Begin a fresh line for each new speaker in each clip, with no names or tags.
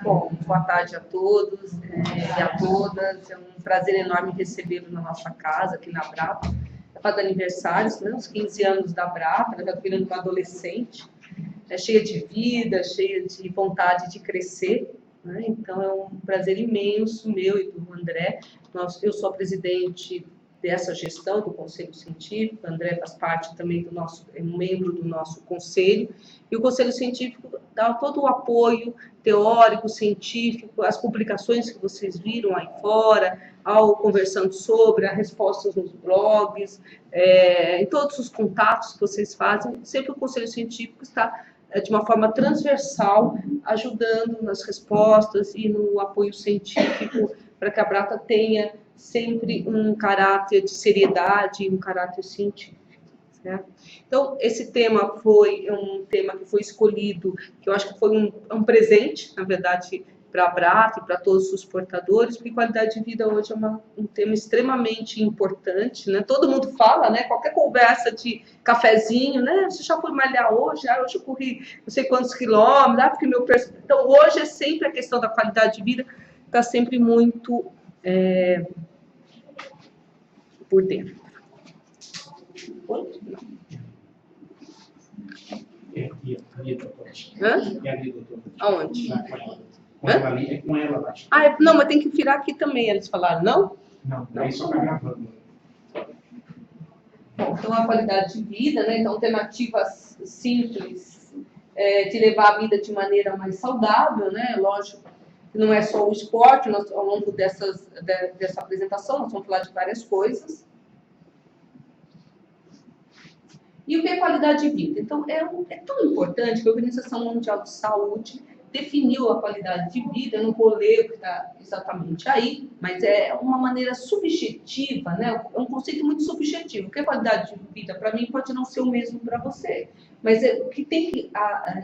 Bom, boa tarde a todos e a todas. É um prazer enorme recebê-lo na nossa casa, aqui na Brapa. Está fazendo aniversários, né? Os 15 anos da Brapa, ela está virando uma adolescente, cheia de vida, cheia de vontade de crescer. Né? Então, é um prazer imenso meu e do André. Eu sou a presidente dessa gestão do Conselho Científico, o André faz parte também do nosso, é um membro do nosso conselho, e o Conselho Científico dá todo o apoio teórico, científico, as publicações que vocês viram aí fora, ao conversando sobre, as respostas nos blogs, em todos os contatos que vocês fazem, sempre o Conselho Científico está de uma forma transversal, ajudando nas respostas e no apoio científico para que a Brapa tenha sempre um caráter de seriedade, um caráter científico. Certo? Então, esse tema foi um tema que foi escolhido, que eu acho que foi um presente, na verdade, para a Brapa e para todos os portadores, porque qualidade de vida hoje é um tema extremamente importante, né? Todo mundo fala, né? Qualquer conversa de cafezinho, né? Você já foi malhar hoje? Hoje eu corri não sei quantos quilômetros, porque meu... Então, hoje é sempre a questão da qualidade de vida, está sempre muito por dentro. Oi? Não. Aonde?
É com ela lá.
Não, mas tem que virar aqui também, eles falaram, não?
Não, daí só está gravando.
Bom, então a qualidade de vida, né? Então, alternativas simples de levar a vida de maneira mais saudável, né? Lógico que não é só o esporte, nós, ao longo dessa apresentação, nós vamos falar de várias coisas. E o que é qualidade de vida? Então, é tão importante que a Organização Mundial de Saúde definiu a qualidade de vida, eu não vou ler o que está exatamente aí, mas é uma maneira subjetiva, né? É um conceito muito subjetivo. O que é qualidade de vida? Para mim pode não ser o mesmo para você, mas o que tem que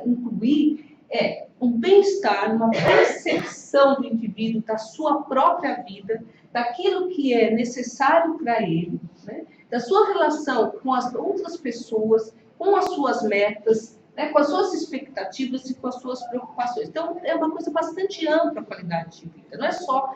incluir é um bem-estar, uma percepção do indivíduo da sua própria vida, daquilo que é necessário para ele, né? Da sua relação com as outras pessoas, com as suas metas, né, com as suas expectativas e com as suas preocupações. Então, é uma coisa bastante ampla a qualidade de vida. Não é só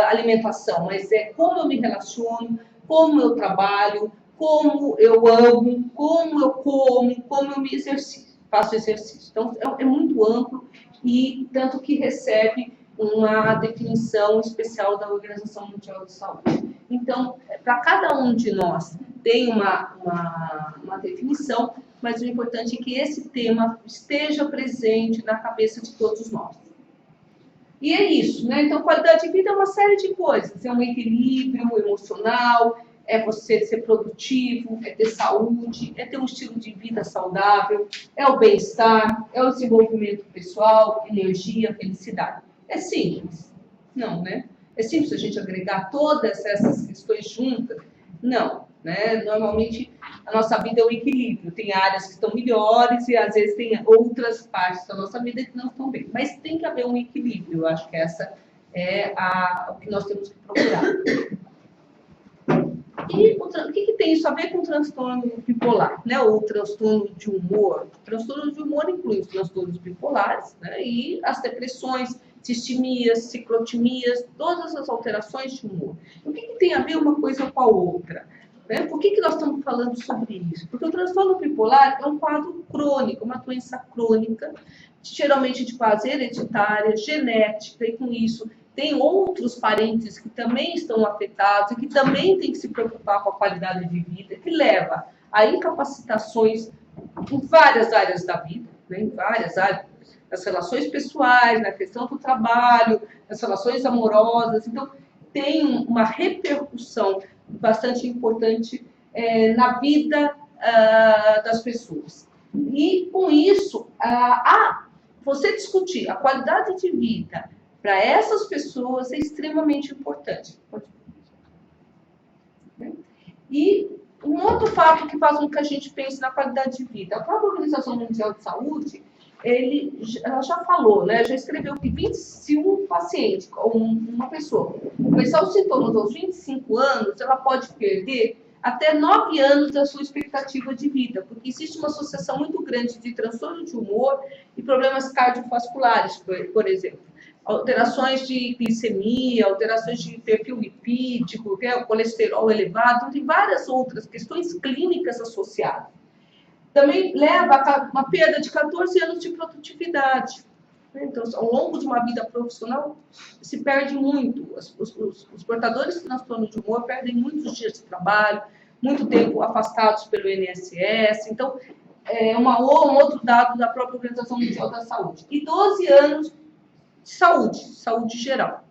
alimentação, mas é como eu me relaciono, como eu trabalho, como eu amo, como eu como, como eu me exercito, faço exercício. Então, é muito amplo e tanto que recebe uma definição especial da Organização Mundial de Saúde. Então, para cada um de nós tem uma definição, mas o importante é que esse tema esteja presente na cabeça de todos nós. E é isso, né? Então, qualidade de vida é uma série de coisas. É um equilíbrio emocional, é você ser produtivo, é ter saúde, é ter um estilo de vida saudável, é o bem-estar, é o desenvolvimento pessoal, energia, felicidade. É simples? Não, né? É simples a gente agregar todas essas questões juntas? Não, né? Normalmente a nossa vida é um equilíbrio. Tem áreas que estão melhores e às vezes tem outras partes da nossa vida que não estão bem. Mas tem que haver um equilíbrio. Eu acho que essa é o que nós temos que procurar. E o que tem isso a ver com o transtorno bipolar, né? Ou transtorno de humor? O transtorno de humor inclui os transtornos bipolares, né? E as depressões, distimias, ciclotimias, todas as alterações de humor. O que tem a ver uma coisa com a outra? Né? Por que nós estamos falando sobre isso? Porque o transtorno bipolar é um quadro crônico, uma doença crônica, geralmente de base hereditária, genética, e com isso tem outros parentes que também estão afetados e que também tem que se preocupar com a qualidade de vida, que leva a incapacitações em várias áreas da vida, né? Em várias áreas, nas relações pessoais, na questão do trabalho, nas relações amorosas. Então, tem uma repercussão bastante importante na vida das pessoas. E, com isso, você discutir a qualidade de vida para essas pessoas é extremamente importante. E um outro fato que faz com que a gente pense na qualidade de vida, a própria Organização Mundial de Saúde, ela já falou, né, já escreveu que se um paciente, ou uma pessoa, começar os sintomas aos 25 anos, ela pode perder até 9 anos da sua expectativa de vida, porque existe uma associação muito grande de transtorno de humor e problemas cardiovasculares, por exemplo. Alterações de glicemia, alterações de perfil lipídico, o colesterol elevado, tem várias outras questões clínicas associadas. Também leva a uma perda de 14 anos de produtividade. Então, ao longo de uma vida profissional, se perde muito. Os portadores de transtorno de humor perdem muitos dias de trabalho, muito tempo afastados pelo INSS. Então, é um outro dado da própria Organização Mundial da Saúde. E 12 anos de saúde geral.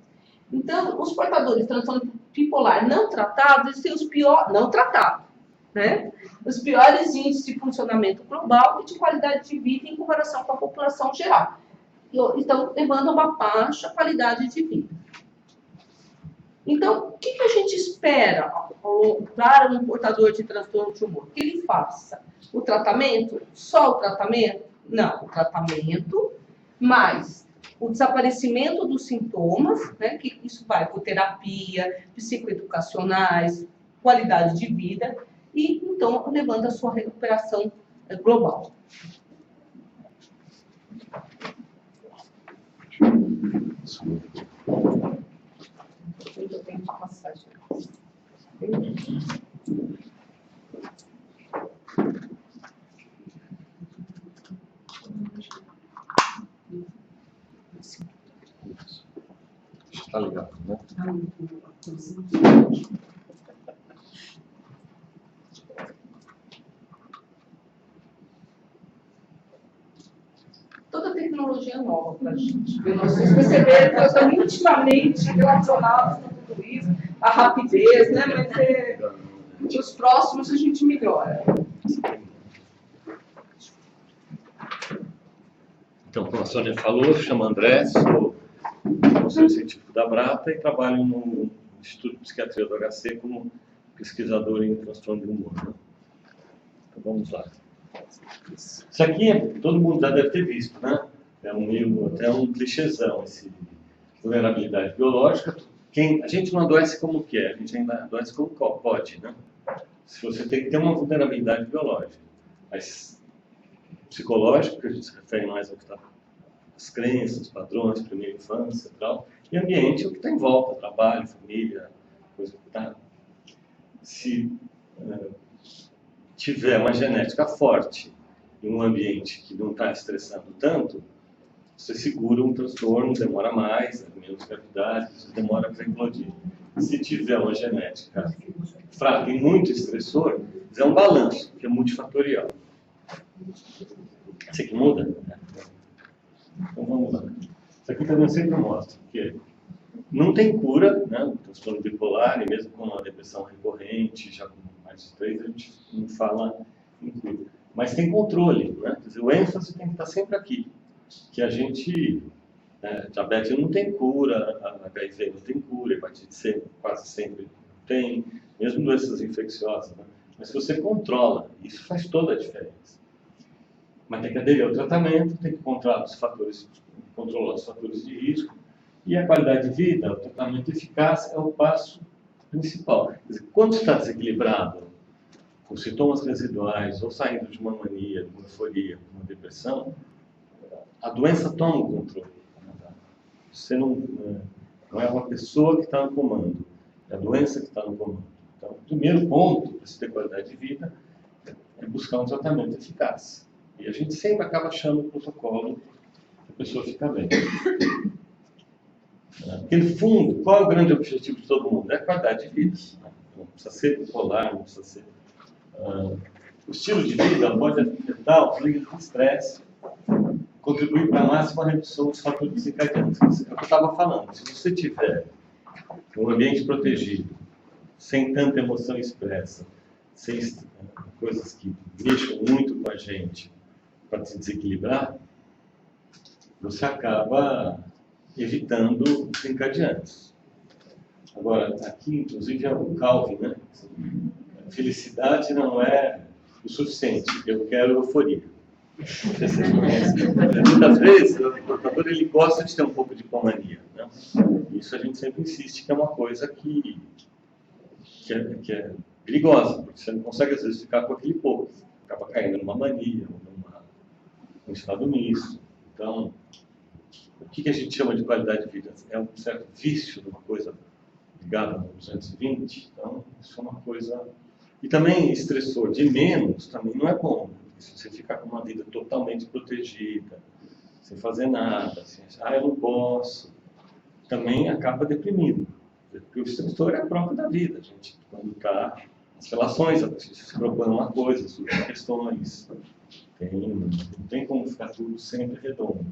Então, os portadores de transtorno bipolar não tratados, eles têm os piores, não tratados, né? Os piores índices de funcionamento global e de qualidade de vida em comparação com a população geral. Então, levando a uma baixa qualidade de vida. Então, o que a gente espera para um portador de transtorno de humor? Que ele faça o tratamento? Só o tratamento? Não, o tratamento, mas o desaparecimento dos sintomas, né, que isso vai por terapia, psicoeducacionais, qualidade de vida, e então levando a sua recuperação global. Eu tenho que passar já.
Está legal, né?
Toda tecnologia é nova para a gente. Vocês perceberam que nós estamos intimamente relacionados com tudo isso, a rapidez, né? Mas os próximos a gente melhora.
Então, como a Sônia falou, chamo André, sou professor científico da Brata e trabalho no Instituto de Psiquiatria do HC como pesquisador em transtorno de humor. Né? Então, vamos lá. Isso aqui todo mundo já deve ter visto, né? É até um clichêzão, esse vulnerabilidade biológica. A gente não adoece como quer, a gente ainda adoece como pode, né? Se você tem que ter uma vulnerabilidade biológica. Mas psicológico, que a gente se refere mais ao que está as crenças, padrões, primeira infância e tal, e ambiente, o que está em volta, trabalho, família, coisa que está. Se tiver uma genética forte em um ambiente que não está estressando tanto, você segura um transtorno, demora mais, menos gravidade, demora para implodir. Se tiver uma genética fraca e muito estressor, é um balanço, que é multifatorial. Isso aqui muda? Então vamos lá. Isso aqui também eu sempre mostro, que não tem cura, né? O transtorno bipolar, e mesmo com uma depressão recorrente, já com mais de 3, a gente não fala em cura. Mas tem controle, né? Quer dizer, o ênfase tem que estar sempre aqui. Que a gente, diabetes não tem cura, a HIV não tem cura, hepatite C quase sempre tem, mesmo doenças infecciosas, né? Mas se você controla, isso faz toda a diferença. Mas tem que aderir ao tratamento, tem que controlar os fatores de risco, e a qualidade de vida, o tratamento eficaz é o passo principal. Quer dizer, quando está desequilibrado, com sintomas residuais, ou saindo de uma mania, de uma euforia, de uma depressão, a doença toma o controle. Você não é uma pessoa que está no comando, é a doença que está no comando. Então, o primeiro ponto para se ter qualidade de vida é buscar um tratamento eficaz. E a gente sempre acaba achando o protocolo que a pessoa fica bem. Porque, no fundo, qual é o grande objetivo de todo mundo? É a qualidade de vida. Não precisa ser bipolar, não precisa ser... o estilo de vida pode afetar os níveis de estresse, contribuir para a máxima redução dos fatores desencadeantes. É o que eu estava falando. Se você tiver um ambiente protegido, sem tanta emoção expressa, sem coisas que mexam muito com a gente para se desequilibrar, você acaba evitando desencadeantes. Agora, aqui, inclusive, é o Calvin, né? Felicidade não é o suficiente, eu quero euforia. Não sei se vocês conhecem. Muitas vezes, o portador ele gosta de ter um pouco de hipomania, né? Isso a gente sempre insiste que é uma coisa que é perigosa, porque você não consegue, às vezes, ficar com aquele pouco. Acaba caindo numa mania, ou num estado misto. Então, o que a gente chama de qualidade de vida? É um certo vício de uma coisa ligada ao 220. Então, isso é uma coisa... E também estressor de menos também não é bom. Se você ficar com uma vida totalmente protegida, sem fazer nada, assim, eu não posso, também acaba deprimido. Porque o estressor é próprio da vida, a gente, quando está as relações, você se propõe uma coisa, surgem questões, não tem como ficar tudo sempre redondo.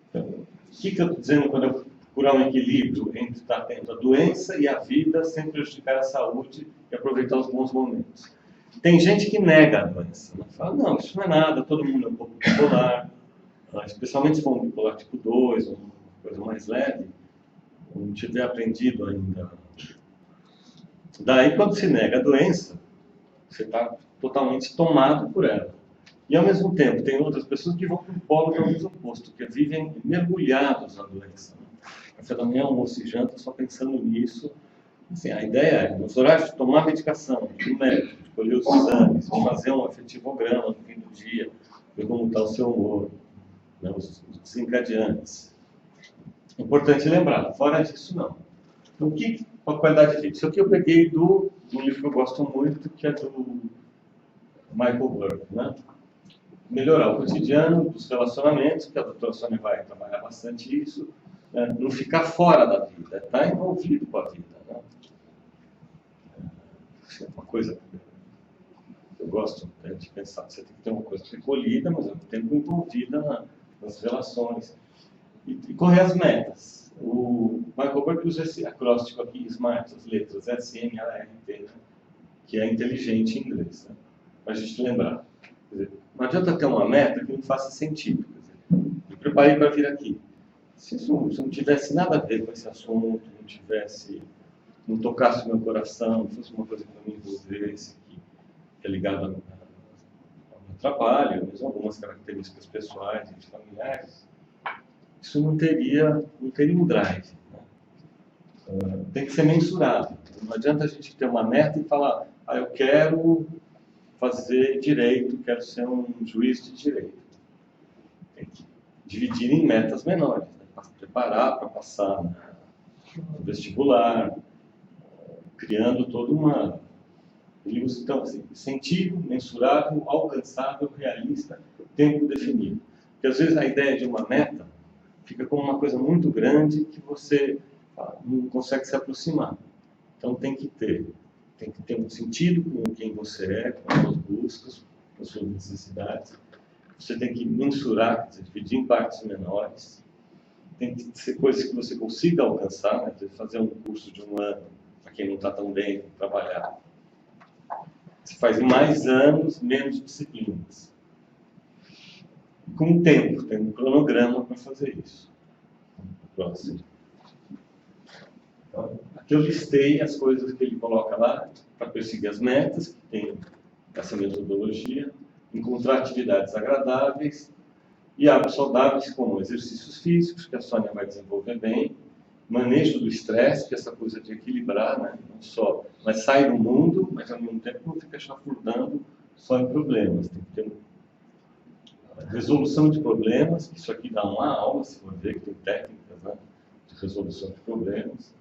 Então, o que eu estou dizendo quando eu procurar um equilíbrio entre estar tendo a doença e a vida sem prejudicar a saúde e aproveitar os bons momentos? Tem gente que nega a doença, né? Fala, não, isso não é nada, todo mundo é um pouco bipolar, especialmente se for um bipolar tipo 2, uma coisa mais leve, não tiver aprendido ainda. Daí, quando se nega a doença, você está totalmente tomado por ela. E, ao mesmo tempo, tem outras pessoas que vão para o polo talvez oposto, que vivem mergulhados na doença. Café da manhã, almoço e janta, só pensando nisso. Assim, a ideia é, nos horários de tomar medicação, do médico, de colher os exames, de fazer um afetivograma no fim do dia, ver como está o seu humor, né, os desencadeantes. Importante lembrar, fora disso não. Então, a qualidade de vida? Isso aqui eu peguei do livro que eu gosto muito, que é do Michael Burke, né? Melhorar o cotidiano dos relacionamentos, que a doutora Sônia vai trabalhar bastante isso, né? Não ficar fora da vida, estar envolvido com a vida. Né? Isso é uma coisa que eu gosto de pensar. Você tem que ter uma coisa recolhida, mas ao mesmo tempo envolvida nas relações. E correr as metas. O Michael Burke usa esse acróstico aqui, SMART, as letras S-M-A-R-T, né? Que é inteligente em inglês. Né? Para a gente lembrar. Quer dizer, não adianta ter uma meta que não faça sentido. Quer dizer, me preparei para vir aqui. Se não tivesse nada a ver com esse assunto, não tocasse o meu coração, não fosse uma coisa que não me envolvesse, que é ligada ao meu trabalho, mesmo algumas características pessoais e familiares, isso não teria um drive. Né? Tem que ser mensurável. Não adianta a gente ter uma meta e falar, eu quero fazer direito, quero ser um juiz de direito. Tem que dividir em metas menores, né? Para preparar para passar no vestibular, criando toda uma... Então, assim, sentido, mensurável, alcançável, realista, tempo definido. Porque às vezes a ideia de uma meta fica como uma coisa muito grande que você não consegue se aproximar. Então tem que ter um sentido com quem você é, com as suas buscas, com as suas necessidades. Você tem que mensurar, quer dizer, dividir em partes menores. Tem que ser coisas que você consiga alcançar, né? Fazer um curso de um ano, para quem não está tão bem, trabalhar. Você faz mais anos, menos disciplinas. Com tempo, tem um cronograma para fazer isso. Próximo. Então, aqui eu listei as coisas que ele coloca lá para perseguir as metas, que tem essa metodologia, encontrar atividades agradáveis e hábitos saudáveis como exercícios físicos, que a Sônia vai desenvolver bem, manejo do estresse, que é essa coisa de equilibrar, né? Não só, mas sai do mundo, mas ao mesmo tempo não fica chafurdando só em problemas. Tem que ter resolução de problemas, que isso aqui dá uma aula, se for ver, que tem técnicas, né, de resolução de problemas.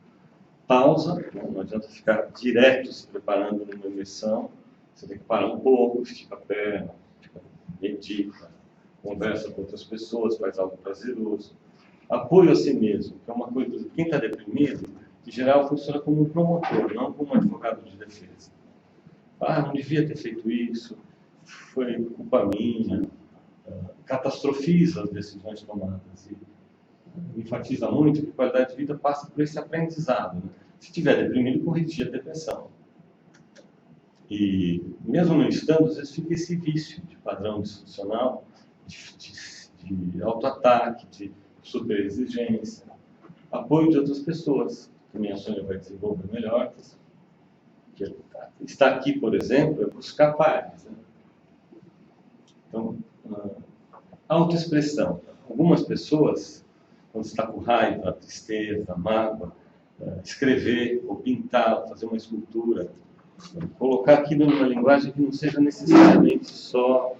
Pausa, não adianta ficar direto se preparando numa imersão, você tem que parar um pouco, estica a perna, medita, conversa com outras pessoas, faz algo prazeroso. Apoio a si mesmo, que é uma coisa, quem está deprimido, em geral funciona como um promotor, não como um advogado de defesa. Não devia ter feito isso, foi culpa minha, catastrofiza as decisões tomadas e enfatiza muito que a qualidade de vida passa por esse aprendizado. Né? Se estiver deprimido, corrigir a depressão. E mesmo não estando, às vezes fica esse vício de padrão disfuncional, de autoataque, de super exigência, apoio de outras pessoas, que a minha Sônia vai desenvolver melhor. Que está aqui, por exemplo, é buscar pares. Né? Então, autoexpressão. Algumas pessoas, quando está com raiva, tristeza, mágoa, escrever, ou pintar, ou fazer uma escultura, colocar aquilo numa linguagem que não seja necessariamente só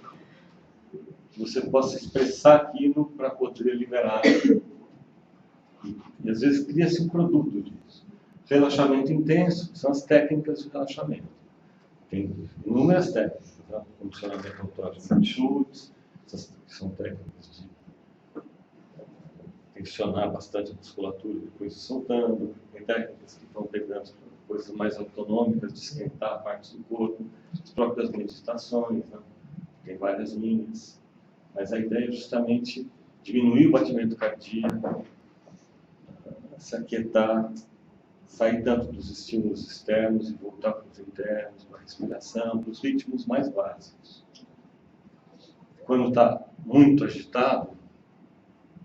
que você possa expressar aquilo para poder liberar. E às vezes cria-se um produto disso. Relaxamento intenso, que são as técnicas de relaxamento. Tem inúmeras técnicas, tá? Condicionamento autógrafo de chutes, que são técnicas de tensionar bastante a musculatura e depois soltando. Tem técnicas que vão pegando coisas mais autonômicas, de esquentar partes do corpo, as próprias meditações, né? Tem várias linhas. Mas a ideia é justamente diminuir o batimento cardíaco, se aquietar, sair tanto dos estímulos externos e voltar para os internos, para a respiração, para os ritmos mais básicos. Quando está muito agitado,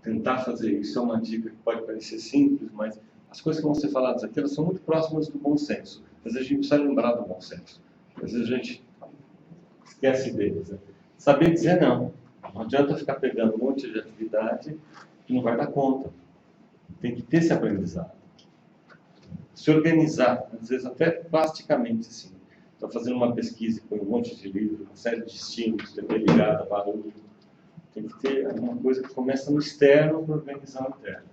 tentar fazer isso é uma dica que pode parecer simples, mas as coisas que vão ser faladas aqui elas são muito próximas do bom senso. Às vezes a gente precisa lembrar do bom senso. Às vezes a gente esquece deles. Né? Saber dizer não. Não adianta ficar pegando um monte de atividade que não vai dar conta. Tem que ter esse aprendizado. Se organizar, às vezes até plasticamente, assim. Estou fazendo uma pesquisa com um monte de livros, uma série de estímulos, TV ligada, barulho. Tem que ter alguma coisa que começa no externo para organizar o interno.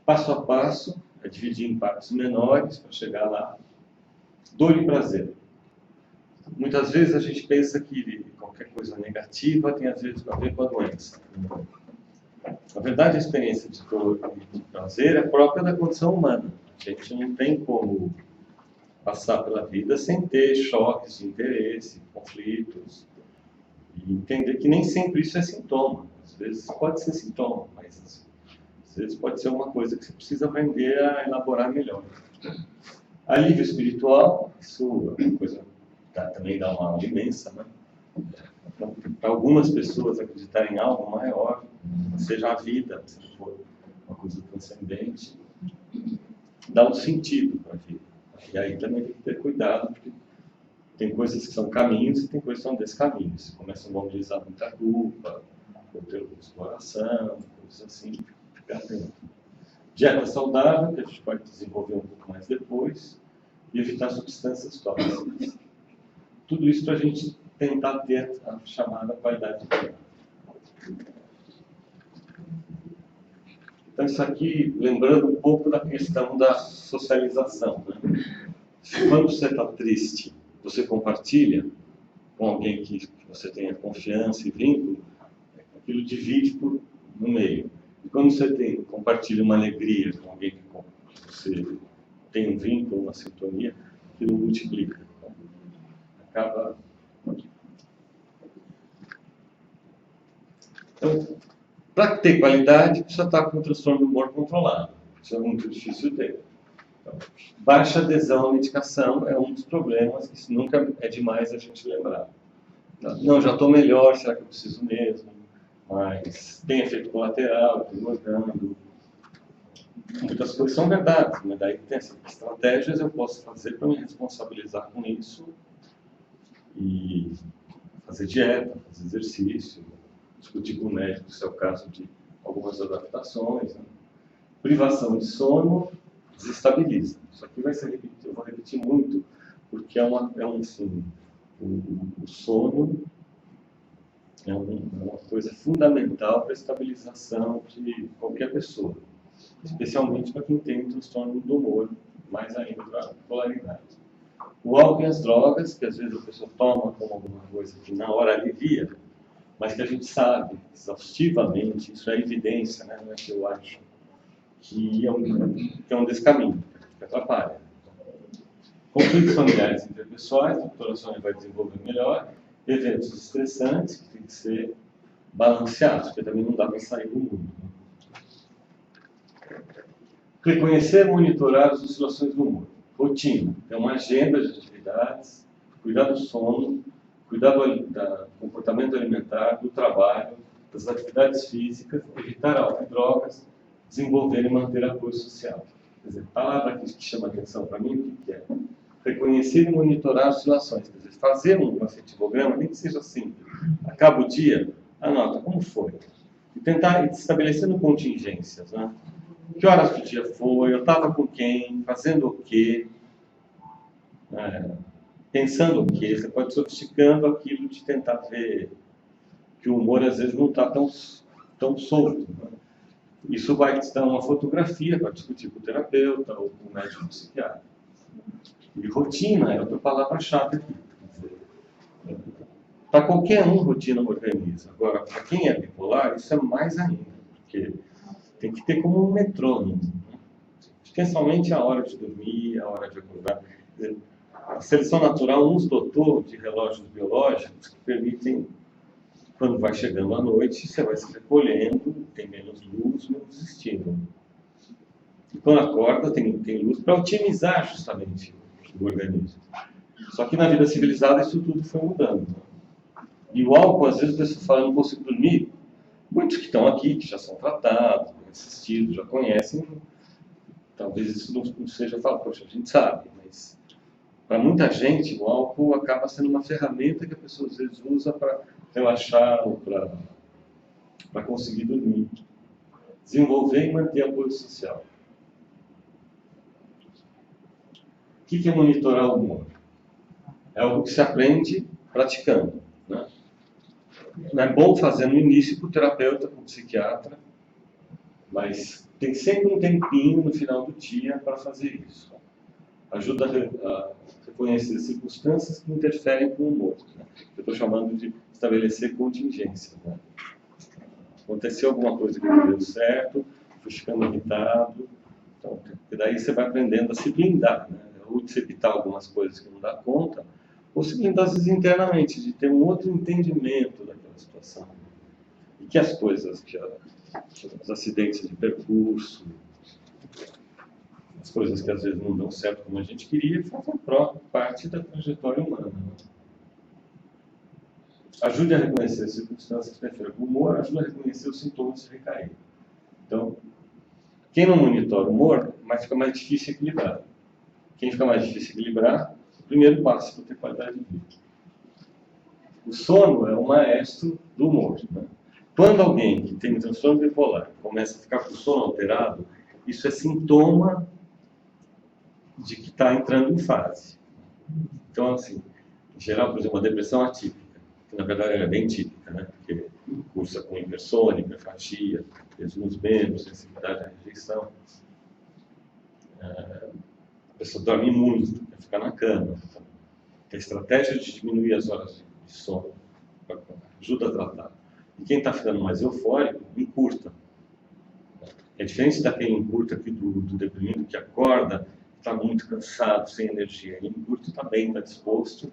Passo a passo, é dividir em partes menores para chegar lá. Dor e prazer. Muitas vezes a gente pensa que qualquer coisa negativa tem às vezes a ver com a doença. Na verdade, a experiência de dor e de prazer é própria da condição humana. A gente não tem como passar pela vida sem ter choques de interesse, conflitos. E entender que nem sempre isso é sintoma. Às vezes pode ser sintoma, mas às vezes pode ser uma coisa que você precisa aprender a elaborar melhor. Alívio espiritual, isso é uma coisa também dá uma aula imensa, né? Para algumas pessoas acreditarem em algo maior, seja a vida, se for uma coisa transcendente, dá um sentido para a vida. E aí também tem que ter cuidado, porque tem coisas que são caminhos e tem coisas que são descaminhos. Você começa a mobilizar muita culpa, roteiro de exploração, coisas assim, ficar atento. Dieta saudável, que a gente pode desenvolver um pouco mais depois, e evitar substâncias tóxicas. Tudo isso para a gente tentar ter a chamada qualidade de vida. Então, isso aqui, lembrando um pouco da questão da socialização. Né? Quando você está triste, você compartilha com alguém que você tenha confiança e vínculo, aquilo divide no meio. E quando você compartilha uma alegria com alguém que você tem um vínculo, uma sintonia, aquilo multiplica. Acaba. Então, para ter qualidade, precisa estar com o transtorno do humor controlado. Isso é muito difícil de ter. Então, baixa adesão à medicação é um dos problemas que nunca é demais a gente lembrar. Não, já estou melhor, será que eu preciso mesmo? Mas tem efeito colateral, estou engordando. Muitas coisas são verdades, mas daí tem essas estratégias eu posso fazer para me responsabilizar com isso e fazer dieta, fazer exercício, discutir com o médico se é o caso de algumas adaptações. Né? Privação de sono desestabiliza. Isso aqui vai ser repetido, eu vou repetir muito, porque assim, o sono é uma coisa fundamental para a estabilização de qualquer pessoa, especialmente para quem tem um transtorno do humor, mais ainda para a polaridade. O álcool e as drogas, que às vezes a pessoa toma como alguma coisa que na hora alivia, mas que a gente sabe exaustivamente, isso é evidência, né? Não é que eu acho, que é um descaminho, que atrapalha. Conflitos familiares interpessoais, a doutora Sônia vai desenvolver melhor. Eventos estressantes, que tem que ser balanceados, porque também não dá para sair do mundo. Reconhecer e monitorar as oscilações do humor. Rotina, é uma agenda de atividades, cuidar do sono, cuidar do comportamento alimentar, do trabalho, das atividades físicas, evitar álcool e drogas, desenvolver e manter apoio social. Quer dizer, a palavra que chama atenção para mim, o que é? Reconhecer e monitorar as oscilações. Quer dizer, fazer um afetivograma, nem que seja simples. Acaba o dia, anota como foi. E tentar ir estabelecendo contingências. Né? Que horas do dia foi, eu estava com quem, fazendo o quê, pensando o quê. Você pode ir sofisticando aquilo de tentar ver que o humor às vezes não está tão solto. Né? Isso vai te dar uma fotografia para discutir com o terapeuta ou com o médico psiquiatra. E rotina é outra palavra-chave aqui. Para qualquer um, rotina organiza. Agora, para quem é bipolar, isso é mais ainda, porque tem que ter como um metrônomo. Né? Especialmente a hora de dormir, a hora de acordar. A seleção natural nos dotou de relógios biológicos que permitem, quando vai chegando à noite, você vai se recolhendo, tem menos luz, menos estímulo. E quando acorda, tem luz para otimizar justamente o organismo. Só que na vida civilizada isso tudo foi mudando. E o álcool, às vezes, a pessoa fala, não consigo dormir. Muitos que estão aqui, que já são tratados, assistidos, já conhecem, talvez isso não seja falar, poxa, a gente sabe, mas para muita gente o álcool acaba sendo uma ferramenta que a pessoa às vezes usa para relaxar ou para conseguir dormir. Desenvolver e manter apoio social. O que é monitorar o humor? É algo que se aprende praticando. Né? Não é bom fazer no início com o terapeuta, com o psiquiatra, mas tem sempre um tempinho no final do dia para fazer isso. Ajuda a reconhecer circunstâncias que interferem com o humor. Né? Eu estou chamando de estabelecer contingência. Né? Aconteceu alguma coisa que não deu certo, fui ficando irritado, então, e daí você vai aprendendo a se blindar, né? Ou de se evitar algumas coisas que não dá conta, ou se blindar às vezes internamente, de ter um outro entendimento daquela situação. E que as coisas, os acidentes de percurso, as coisas que às vezes não dão certo como a gente queria, fazem parte da trajetória humana. Né? Ajude a reconhecer as circunstâncias que interferem com o humor, ajuda a reconhecer os sintomas de recair. Então, quem não monitora o humor, fica mais difícil equilibrar. Quem fica mais difícil equilibrar, o primeiro passo para ter qualidade de vida. O sono é o maestro do humor. Né? Quando alguém que tem transtorno bipolar começa a ficar com o sono alterado, isso é sintoma de que está entrando em fase. Então, assim, em geral, por exemplo, uma depressão atípica, que na verdade ela é bem típica, né? Porque cursa com hipersônia, hiperfagia, peso nos membros, sensibilidade à rejeição. A pessoa dorme muito, quer ficar na cama. Então, a estratégia de diminuir as horas de sono ajuda a tratar. E quem está ficando mais eufórico, encurta. É diferente daquele encurta aqui do deprimido que acorda, está muito cansado, sem energia. Ele encurta, está bem, está disposto,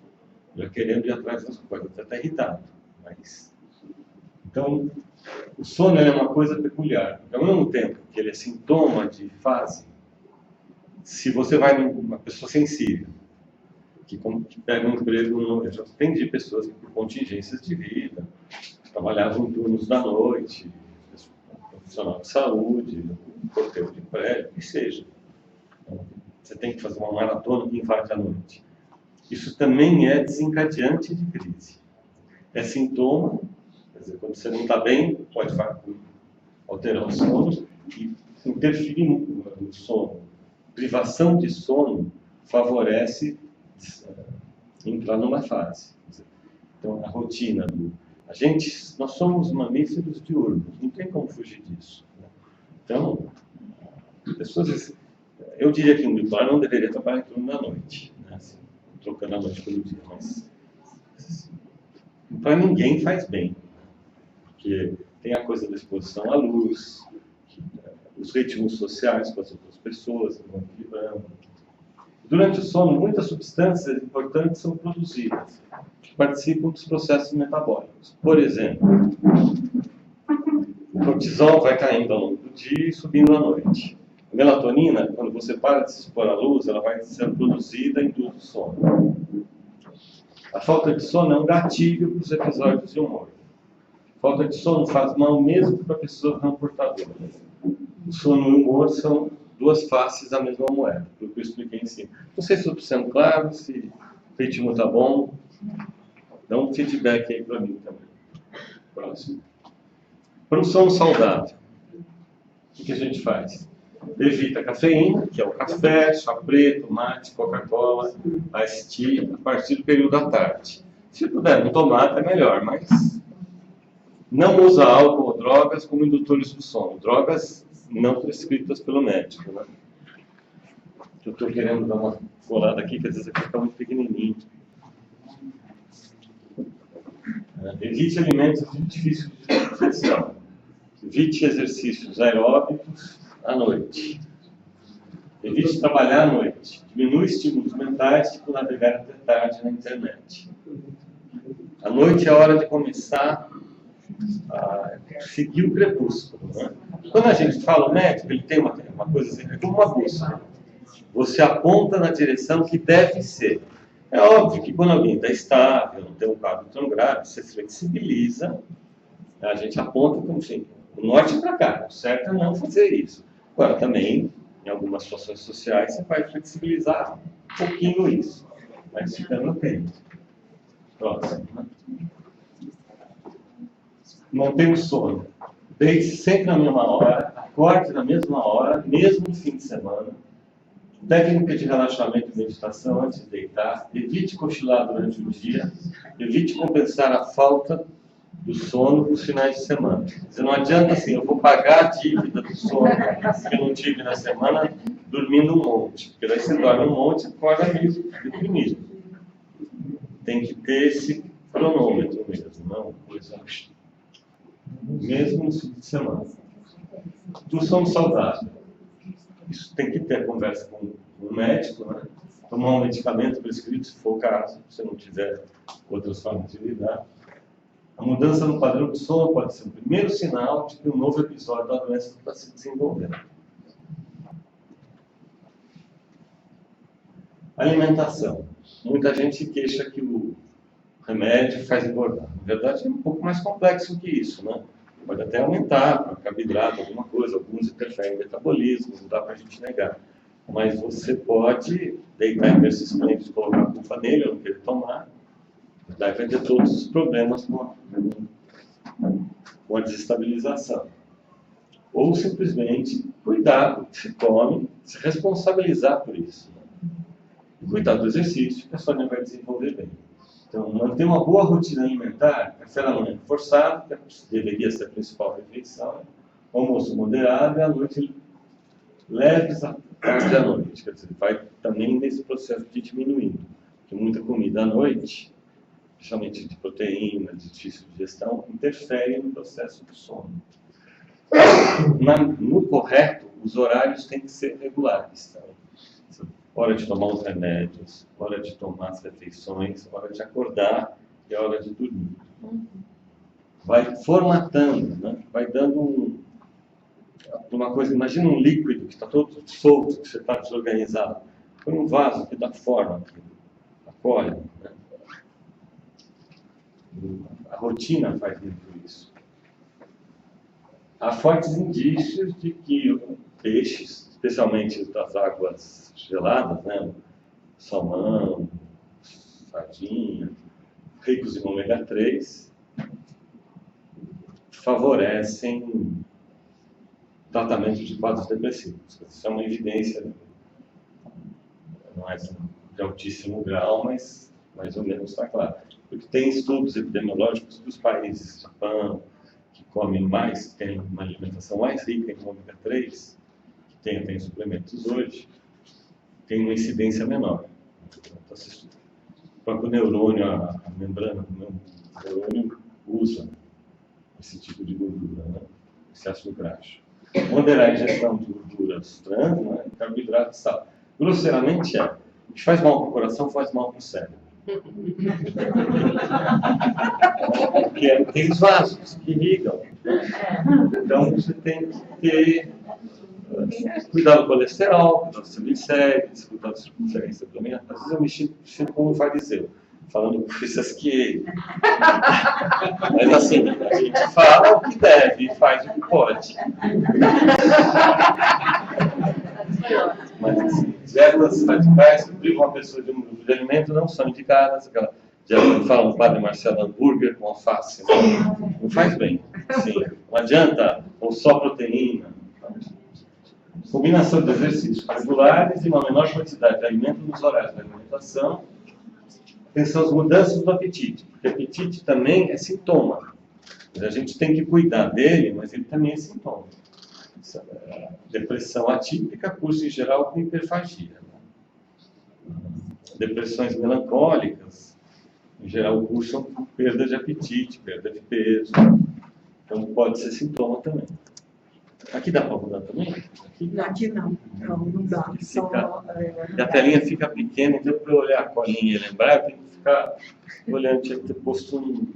já querendo ir atrás das coisas, até está irritado. Mas... Então, o sono é uma coisa peculiar. Ao mesmo tempo que ele é sintoma de fase, se você vai numa pessoa sensível, que pega um emprego, eu já atendi pessoas que por contingências de vida, trabalhavam em turnos da noite, profissional de saúde, porteiro de prédio, o que seja. Então, você tem que fazer uma maratona que invade a noite. Isso também é desencadeante de crise. É sintoma, quer dizer, quando você não está bem, pode alterar o sono e interferir no sono. Privação de sono favorece entrar numa fase. Então, a rotina nós somos mamíferos diurnos, não tem como fugir disso. Né? Então, pessoas, eu diria que um bipolar não deveria trabalhar em turno da noite, né? Assim, trocando a noite pelo dia, mas para ninguém faz bem, porque tem a coisa da exposição à luz, os ritmos sociais com as outras pessoas, vão equilibrando. Durante o sono, muitas substâncias importantes são produzidas, que participam dos processos metabólicos. Por exemplo, o cortisol vai caindo ao longo do dia e subindo à noite. A melatonina, quando você para de se expor à luz, ela vai ser produzida e induz o sono. A falta de sono é um gatilho para os episódios de humor. A falta de sono faz mal mesmo para a pessoa não portadora. O sono e o humor são duas faces da mesma moeda, pelo que eu expliquei em cima. Não sei se estou sendo claro, se o ritmo está bom. Dá um feedback aí para mim também. Próximo. Para um sono saudável, o que a gente faz? Evita a cafeína, que é o café, chá preto, mate, Coca-Cola, Ice Tea, a partir do período da tarde. Se puder não tomar, é melhor, mas não usa álcool ou drogas como indutores do sono. Drogas não prescritas pelo médico, né? Eu estou querendo dar uma colada aqui, que às vezes aqui fica muito pequenininho. Evite alimentos de difícil digestão. Evite exercícios aeróbicos à noite. Evite trabalhar à noite. Diminui estímulos mentais, tipo navegar até tarde na internet. À noite é a hora de começar a seguir o crepúsculo, né? Quando a gente fala o médico, ele tem uma coisa assim, é como uma bússola. Você aponta na direção que deve ser. É óbvio que quando alguém está estável, não tem um quadro tão grave, você flexibiliza, a gente aponta como assim, o norte para cá, o certo é não fazer isso. Agora, também, em algumas situações sociais, você vai flexibilizar um pouquinho isso, mas ficando atento. Próximo. Mantenha o sono. Deite sempre na mesma hora, acorde na mesma hora, mesmo no fim de semana. Técnica de relaxamento e meditação antes de deitar. Evite cochilar durante o dia. Evite compensar a falta do sono nos finais de semana. Você não adianta assim, eu vou pagar a dívida do sono que eu não tive na semana dormindo um monte. Porque daí você dorme um monte e acorda meio deprimido. Tem que ter esse cronômetro mesmo, não coisa. Mesmo no fim de semana. Do sono saudável. Isso tem que ter conversa com o médico, né? Tomar um medicamento prescrito, se for o caso, se não tiver outras formas de lidar. A mudança no padrão de sono pode ser o primeiro sinal de que um novo episódio da doença está se desenvolvendo. Alimentação. Muita gente queixa que o remédio faz engordar. Na verdade, é um pouco mais complexo que isso, né? Pode até aumentar, carboidrato, alguma coisa. Alguns interferem no metabolismo, não dá para a gente negar. Mas você pode deitar em berço esplêndido, colocar a culpa nele, ou não querer tomar. Daí vai ter todos os problemas com a desestabilização. Ou simplesmente cuidar do que se come, se responsabilizar por isso. E cuidar do exercício, que a sua vai desenvolver bem. Então, manter uma boa rotina alimentar, café da manhã forçado, que deveria ser a principal refeição, almoço moderado e à noite leves à tarde à noite. Quer dizer, vai também nesse processo de diminuindo. Porque muita comida à noite, principalmente de proteína, de difícil digestão, interfere no processo do sono. No correto, os horários têm que ser regulares. Tá? Hora de tomar os remédios, hora de tomar as refeições, hora de acordar e hora de dormir. Vai formatando, né? Vai dando uma coisa, imagina um líquido que está todo solto, que você está desorganizado. Põe um vaso que dá forma, que acolhe. Né? A rotina faz muito isso. Há fortes indícios de que peixes, especialmente das águas geladas, né? Salmão, sardinha, ricos em ômega 3, favorecem tratamento de quadros depressivos. Isso é uma evidência, não é de altíssimo grau, mas mais ou menos está claro. Porque tem estudos epidemiológicos dos países, Japão, que comem mais, tem uma alimentação mais rica em ômega 3, que tem suplementos hoje, tem uma incidência menor. O próprio neurônio, a membrana do neurônio usa esse tipo de gordura, né? Excesso graxo. Moderar a ingestão de gorduras trans, né? Carboidrato e sal. Grosseiramente o que faz mal para o coração faz mal para o cérebro. Porque tem os vasos que ligam. Então você tem que ter cuidar do colesterol, cuidar dos triglicéridos, cuidar dos triglicéridos também. Às vezes eu me sinto como um fariseu, falando coisas que... Mas assim, a gente fala o que deve e faz o que pode. Mas assim, dietas radicais que privam uma pessoa de um grupo de alimento não são indicadas. Aquela dieta que fala um padre Marcelo hambúrguer com alface, não faz bem. Assim, não adianta, ou só proteína. Combinação de exercícios regulares e uma menor quantidade de alimento nos horários da alimentação. Atenção às mudanças do apetite, porque apetite também é sintoma. A gente tem que cuidar dele, mas ele também é sintoma. Depressão atípica cursa em geral com hiperfagia. Depressões melancólicas, em geral, cursam com perda de apetite, perda de peso. Então pode ser sintoma também. Aqui dá para mudar também?
Aqui não. Não dá.
E a telinha fica pequena, então para eu olhar a colinha e lembrar, eu tenho que ficar olhando, tinha que ter posto um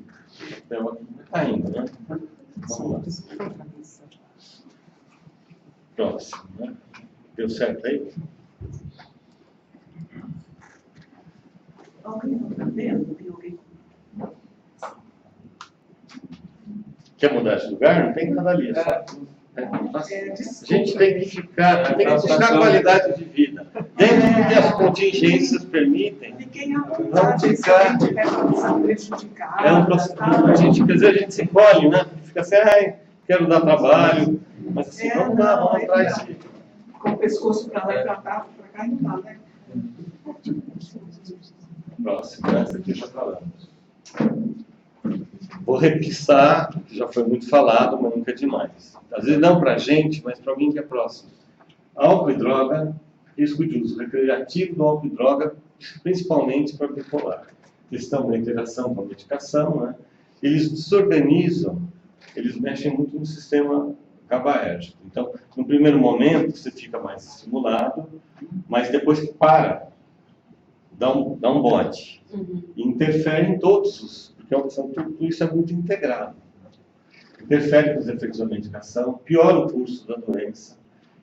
papel aqui. Está indo, né? Vamos lá. Próximo, né? Deu certo aí? Quer mudar de lugar? Não tem nada ali, é só. A gente tem que ficar a qualidade de vida. Dentro do que as contingências permitem, não ficar. É um processo. A gente se encolhe, né? Fica assim, quero dar trabalho, mas assim, vamos atrás de.
Com o pescoço para lá e para cá não dá, né?
Próximo, essa aqui já falamos. Vou repisar, que já foi muito falado, mas nunca é demais. Às vezes não para a gente, mas para alguém que é próximo. Álcool e droga, risco de uso recreativo do álcool e droga, principalmente para bipolar. Questão da interação com a medicação, né? Eles desorganizam, eles mexem muito no sistema GABAérgico. Então, no primeiro momento, você fica mais estimulado, mas depois que para, dá um bote. E interfere em todos os... Porque tudo isso é muito integrado. Interfere com os efeitos da medicação, piora o curso da doença,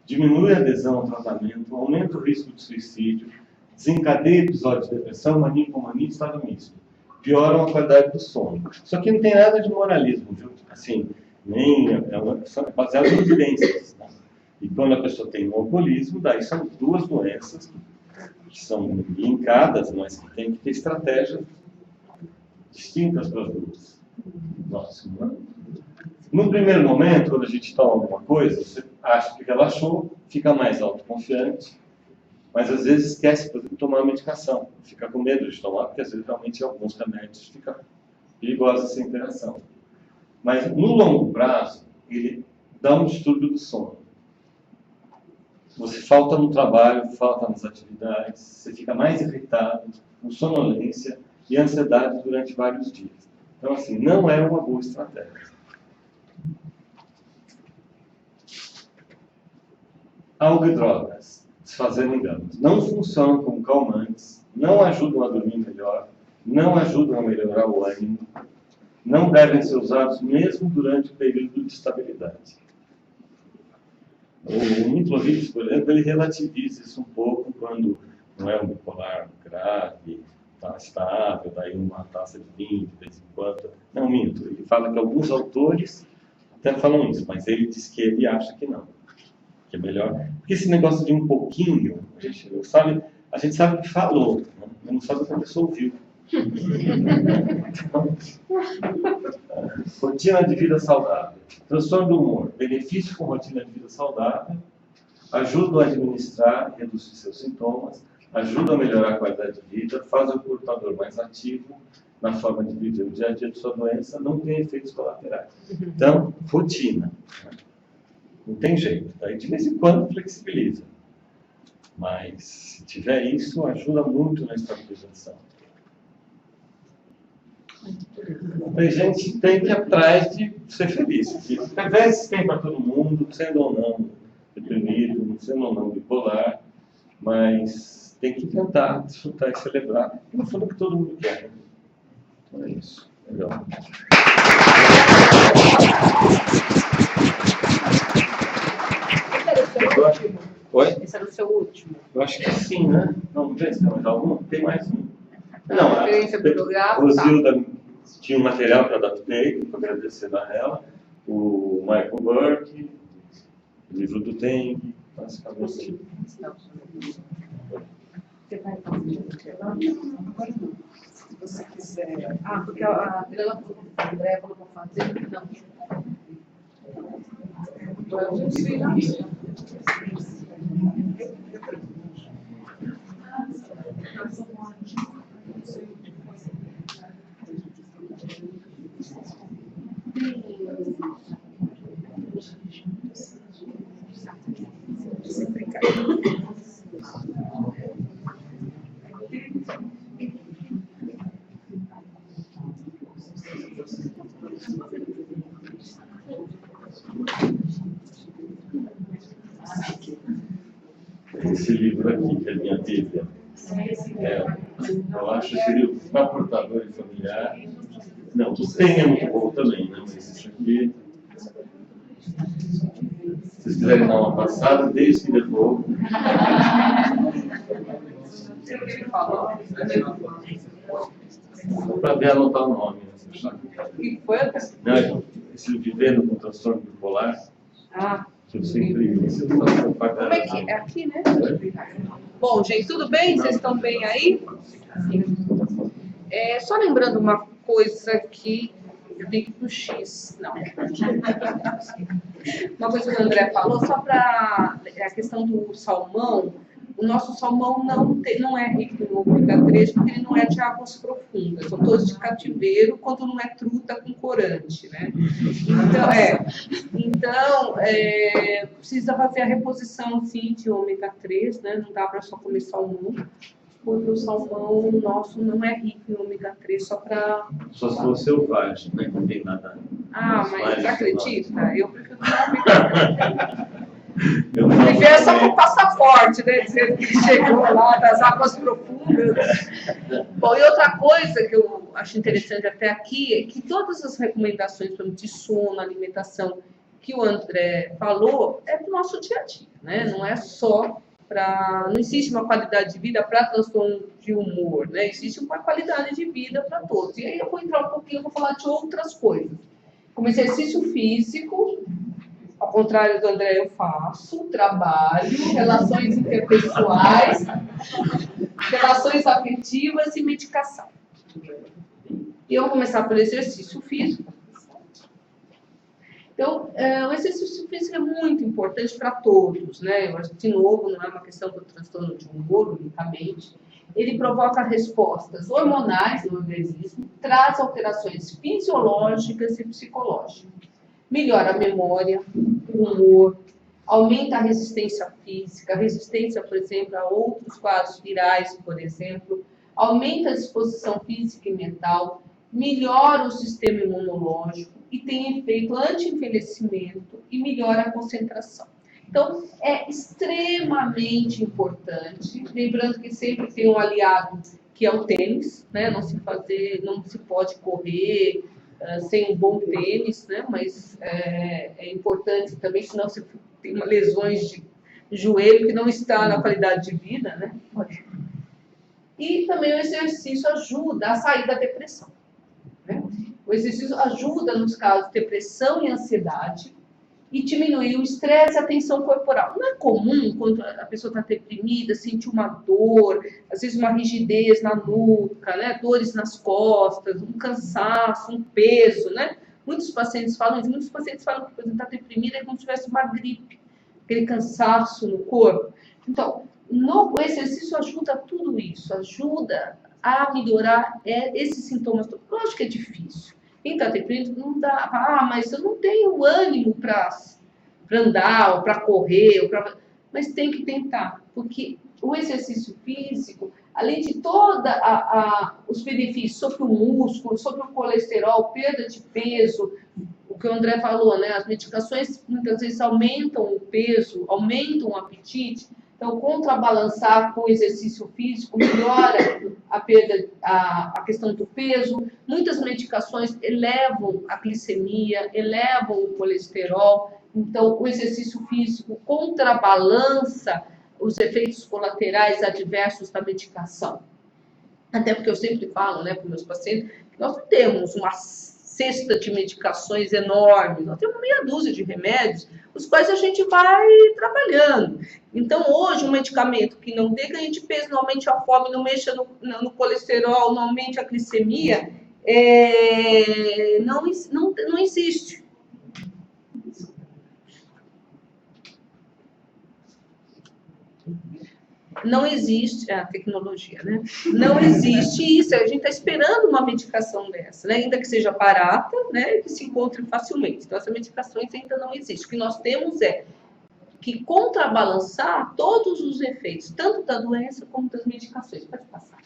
diminui a adesão ao tratamento, aumenta o risco de suicídio, desencadeia episódios de depressão, mania, hipomania e estado misto. Pioram a qualidade do sono. Isso aqui não tem nada de moralismo, viu? Assim, nem é baseado em evidências. Né? E quando a pessoa tem um alcoolismo, daí são duas doenças que são linkadas, mas que tem que ter estratégias distintas para as duas. Nossa, né? No primeiro momento, quando a gente toma alguma coisa, você acha que relaxou, fica mais autoconfiante, mas às vezes esquece de tomar a medicação, fica com medo de tomar, porque às vezes realmente alguns remédios ficam perigosos essa interação. Mas no longo prazo, ele dá um distúrbio do sono. Você falta no trabalho, falta nas atividades, você fica mais irritado, com sonolência e ansiedade durante vários dias. Então, assim, não é uma boa estratégia. Álcool e drogas, desfazendo enganos, não funcionam como calmantes, não ajudam a dormir melhor, não ajudam a melhorar o ânimo, não devem ser usados mesmo durante o período de estabilidade. O Miklovich, por exemplo, ele relativiza isso um pouco quando não é um bipolar grave, está estável, daí uma taça de vinho de vez em quando. Não, minto. Ele fala que alguns autores até falam isso, mas ele diz que ele acha que não. Que é melhor. Porque esse negócio de um pouquinho, a gente sabe o que falou, né? Mas não sabe o que a pessoa ouviu. Então, rotina de vida saudável. Transtorno do humor. Benefício com rotina de vida saudável. Ajuda a administrar e reduzir seus sintomas. Ajuda a melhorar a qualidade de vida. Faz o portador mais ativo na forma de viver o dia a dia de sua doença. Não tem efeitos colaterais. Então, rotina. Não tem jeito. Daí, de vez em quando, flexibiliza. Mas, se tiver isso, ajuda muito na estabilização. A gente tem que ir atrás de ser feliz. PVS tem para todo mundo, sendo ou não deprimido, sendo ou não bipolar, mas tem que tentar desfrutar e celebrar. E no fundo, que todo mundo quer. Né? Então é isso. Legal. Oi?
Esse era o seu último.
Eu acho que sim, né? Vamos ver se tem mais algum. Tem mais um.
Não, a referência bibliográfica.
Rosilda tinha um material que eu adaptei, para agradecer a ela. O Michael Burke, o livro do Teng, basicamente.
Você vai fazer se você quiser.
Ah, porque a Andréia falou para fazer. Não.
Esse livro aqui, que é a minha Bíblia, eu acho esse livro para portador e familiar. Não, o tem é muito bom também, né? Mas esse aqui, se vocês quiserem dar uma passada, desde que devolvo. Só para ver anotar o nome.
que foi?
Não, esse Vivendo com Transtorno Bipolar.
Ah.
Eu sempre
Como é que é? Aqui, né? Bom, gente, tudo bem? Vocês estão bem aí? Só lembrando uma coisa que eu tenho que ir pro X. Não. Uma coisa que o André falou, só para a questão do salmão. O nosso salmão não é rico em ômega 3 porque ele não é de águas profundas. São todos de cativeiro quando não é truta com corante, né? Então, precisa fazer a reposição, sim, de ômega 3, né? Não dá para só comer salmão, porque o salmão nosso não é rico em ômega 3, só
se for selvagem, né? Não tem nada.
Mas acredita? Eu prefiro
não.
Viver só com passaporte, né? Dizendo que chegou lá das águas profundas. Bom, e outra coisa que eu acho interessante até aqui é que todas as recomendações de sono, alimentação que o André falou é para o nosso dia a dia, né? Não é só para. Não existe uma qualidade de vida para transtorno de humor, né? Existe uma qualidade de vida para todos. E aí eu vou entrar um pouquinho, vou falar de outras coisas. Como exercício físico. Ao contrário do André, eu faço, trabalho, relações interpessoais, relações afetivas e medicação. E eu vou começar pelo exercício físico. Então, o exercício físico é muito importante para todos, né? Eu acho que, de novo, não é uma questão do transtorno de humor unicamente. Ele provoca respostas hormonais no organismo, traz alterações fisiológicas e psicológicas. Melhora a memória, o humor, aumenta a resistência física, resistência, por exemplo, a outros quadros virais, por exemplo, aumenta a disposição física e mental, melhora o sistema imunológico e tem efeito anti-envelhecimento e melhora a concentração. Então, é extremamente importante, lembrando que sempre tem um aliado que é o tênis, né? Não se pode correr sem um bom tênis, né? Mas é importante também, senão você tem lesões de joelho que não está na qualidade de vida, né? E também o exercício ajuda a sair da depressão, né? O exercício ajuda nos casos de depressão e ansiedade e diminuir o estresse e a tensão corporal. Não é comum, quando a pessoa está deprimida, sentir uma dor, às vezes uma rigidez na nuca, né? Dores nas costas, um cansaço, um peso, né? Muitos pacientes falam que, por exemplo, está deprimida é como se tivesse uma gripe, aquele cansaço no corpo. Então, o exercício ajuda tudo isso, ajuda a melhorar esses sintomas. Lógico que é difícil. Quem está deprimido não dá. Mas eu não tenho ânimo para andar, ou para correr, mas tem que tentar. Porque o exercício físico, além de todos os benefícios sobre o músculo, sobre o colesterol, perda de peso, o que o André falou, né? As medicações muitas vezes aumentam o peso, aumentam o apetite. Então, contrabalançar com o exercício físico melhora a questão do peso. Muitas medicações elevam a glicemia, elevam o colesterol. Então, o exercício físico contrabalança os efeitos colaterais adversos da medicação. Até porque eu sempre falo, né, para meus pacientes, que nós não temos uma cesta de medicações enormes, nós temos meia dúzia de remédios, os quais a gente vai trabalhando. Então, hoje, um medicamento que não dê ganho de peso, não aumente a fome, não mexa no colesterol, não aumente a glicemia, não existe. não existe a tecnologia, né? Não existe isso. A gente está esperando uma medicação dessa, né? Ainda que seja barata, né? Que se encontre facilmente. Então, essas medicações ainda não existem. O que nós temos é que contrabalançar todos os efeitos, tanto da doença como das medicações. Pode passar.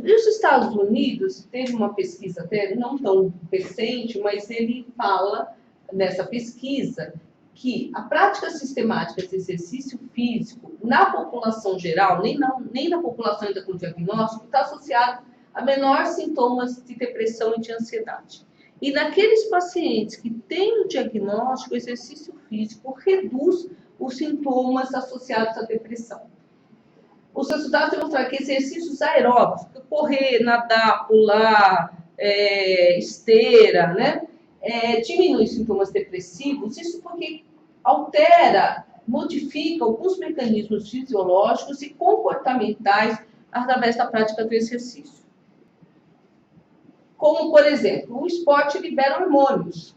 Nos Estados Unidos, teve uma pesquisa até não tão recente, mas ele fala nessa pesquisa que a prática sistemática de exercício físico na população geral, nem na população ainda com diagnóstico, está associada a menores sintomas de depressão e de ansiedade. E naqueles pacientes que têm o diagnóstico, o exercício físico reduz os sintomas associados à depressão. Os resultados demonstraram que exercícios aeróbicos, correr, nadar, pular, esteira, né, diminui os sintomas depressivos, isso porque altera, modifica alguns mecanismos fisiológicos e comportamentais através da prática do exercício. Como, por exemplo, o esporte libera hormônios.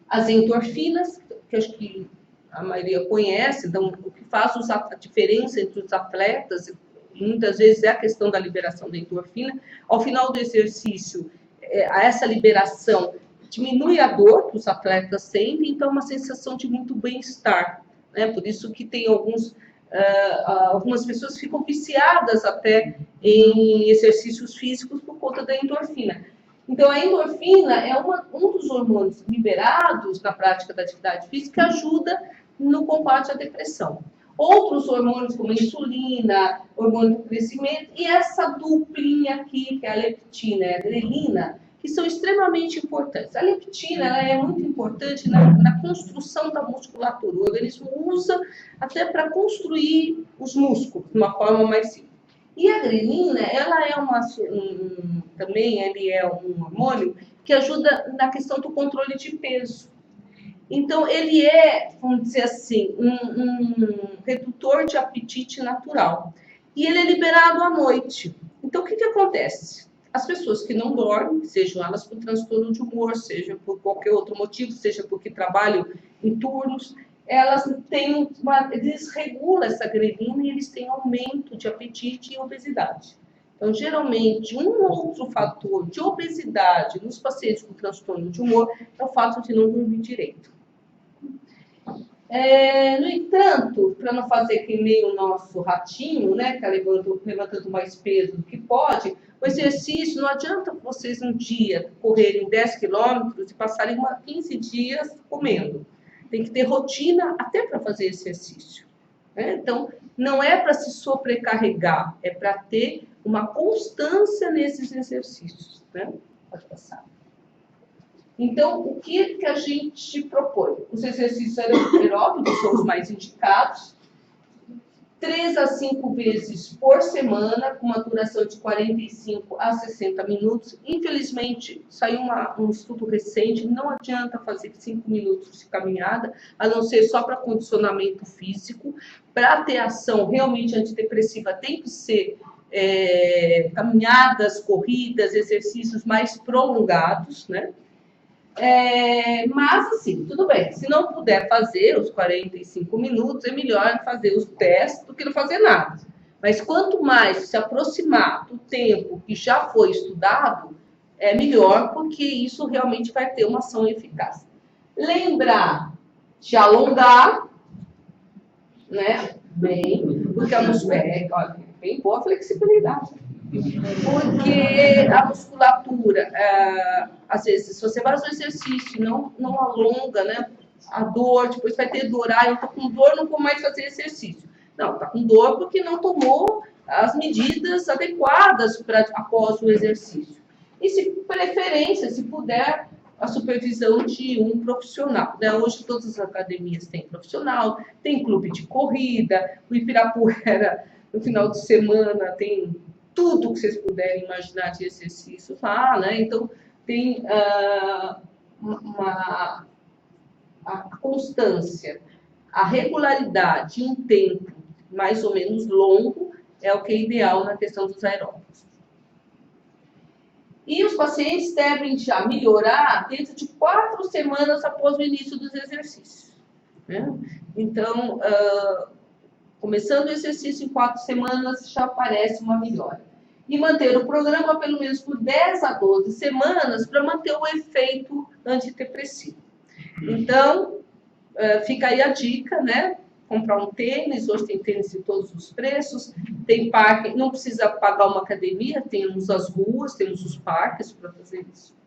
As endorfinas, que acho que a maioria conhece, então, o que faz a diferença entre os atletas, muitas vezes é a questão da liberação da endorfina. Ao final do exercício, essa liberação diminui a dor que os atletas sentem, então é uma sensação de muito bem-estar, né? Por isso que tem algumas pessoas que ficam viciadas até em exercícios físicos por conta da endorfina. Então, a endorfina é um dos hormônios liberados na prática da atividade física que ajuda no combate à depressão. Outros hormônios, como a insulina, hormônio do crescimento, e essa duplinha aqui, que é a leptina e a grelina, que são extremamente importantes. A leptina ela é muito importante na construção da musculatura. O organismo usa até para construir os músculos de uma forma mais simples. E a grelina, ela é também ele é um hormônio que ajuda na questão do controle de peso. Então, ele é, vamos dizer assim, um redutor de apetite natural. E ele é liberado à noite. Então, o que acontece? As pessoas que não dormem, sejam elas por transtorno de humor, seja por qualquer outro motivo, seja porque trabalham em turnos, elas desregulam essa grelina e eles têm aumento de apetite e obesidade. Então, geralmente, um outro fator de obesidade nos pacientes com transtorno de humor é o fato de não dormir direito. No entanto, para não fazer que nem o nosso ratinho, né, que está levantando mais peso do que pode, o exercício, não adianta vocês um dia correrem 10 quilômetros e passarem 15 dias comendo. Tem que ter rotina até para fazer exercício, né? Então, não é para se sobrecarregar, é para ter uma constância nesses exercícios, né? Pode passar. Então, o que a gente propõe? Os exercícios aeróbicos são os mais indicados, 3 a 5 vezes por semana, com uma duração de 45 a 60 minutos. Infelizmente, saiu um estudo recente, não adianta fazer 5 minutos de caminhada, a não ser só para condicionamento físico. Para ter ação realmente antidepressiva, tem que ser caminhadas, corridas, exercícios mais prolongados, né? Mas, assim, tudo bem. Se não puder fazer os 45 minutos, é melhor fazer os 10 do que não fazer nada. Mas quanto mais se aproximar do tempo que já foi estudado, é melhor, porque isso realmente vai ter uma ação eficaz. Lembrar de alongar, né? Bem, porque a musculatura, bem boa flexibilidade. Porque a musculatura, às vezes, se você faz o exercício e não alonga, né, a dor, depois vai ter dor, eu tô com dor, não vou mais fazer exercício. Não, tá com dor porque não tomou as medidas adequadas após o exercício. E, se preferência, se puder, a supervisão de um profissional, né? Hoje todas as academias têm profissional, tem clube de corrida, o Ibirapuera, no final de semana, tem tudo que vocês puderem imaginar de exercícios lá, né? Então, tem a constância, a regularidade, um tempo mais ou menos longo, é o que é ideal na questão dos aeróbicos. E os pacientes devem já melhorar dentro de 4 semanas após o início dos exercícios, né? Então, Começando o exercício em 4 semanas, já aparece uma melhora. E manter o programa pelo menos por 10 a 12 semanas para manter o efeito antidepressivo. Então, fica aí a dica, né? Comprar um tênis, hoje tem tênis de todos os preços, tem parque, não precisa pagar uma academia, temos as ruas, temos os parques para fazer isso.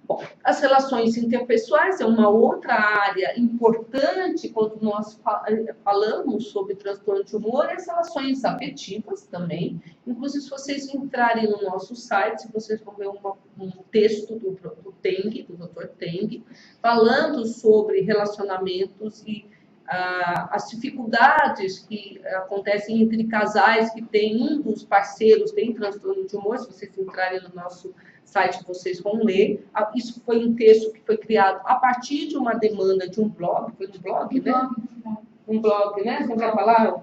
Bom, as relações interpessoais é uma outra área importante quando nós falamos sobre transtorno de humor, as relações afetivas também. Inclusive, se vocês entrarem no nosso site, vocês vão ver um texto do Dr. Teng, falando sobre relacionamentos e as dificuldades que acontecem entre casais que tem um dos parceiros tem transtorno de humor. Se vocês entrarem no nosso site, vocês vão ler. Isso foi um texto que foi criado a partir de uma demanda de um blog, foi um blog, né? Um blog, né? Você vai falar?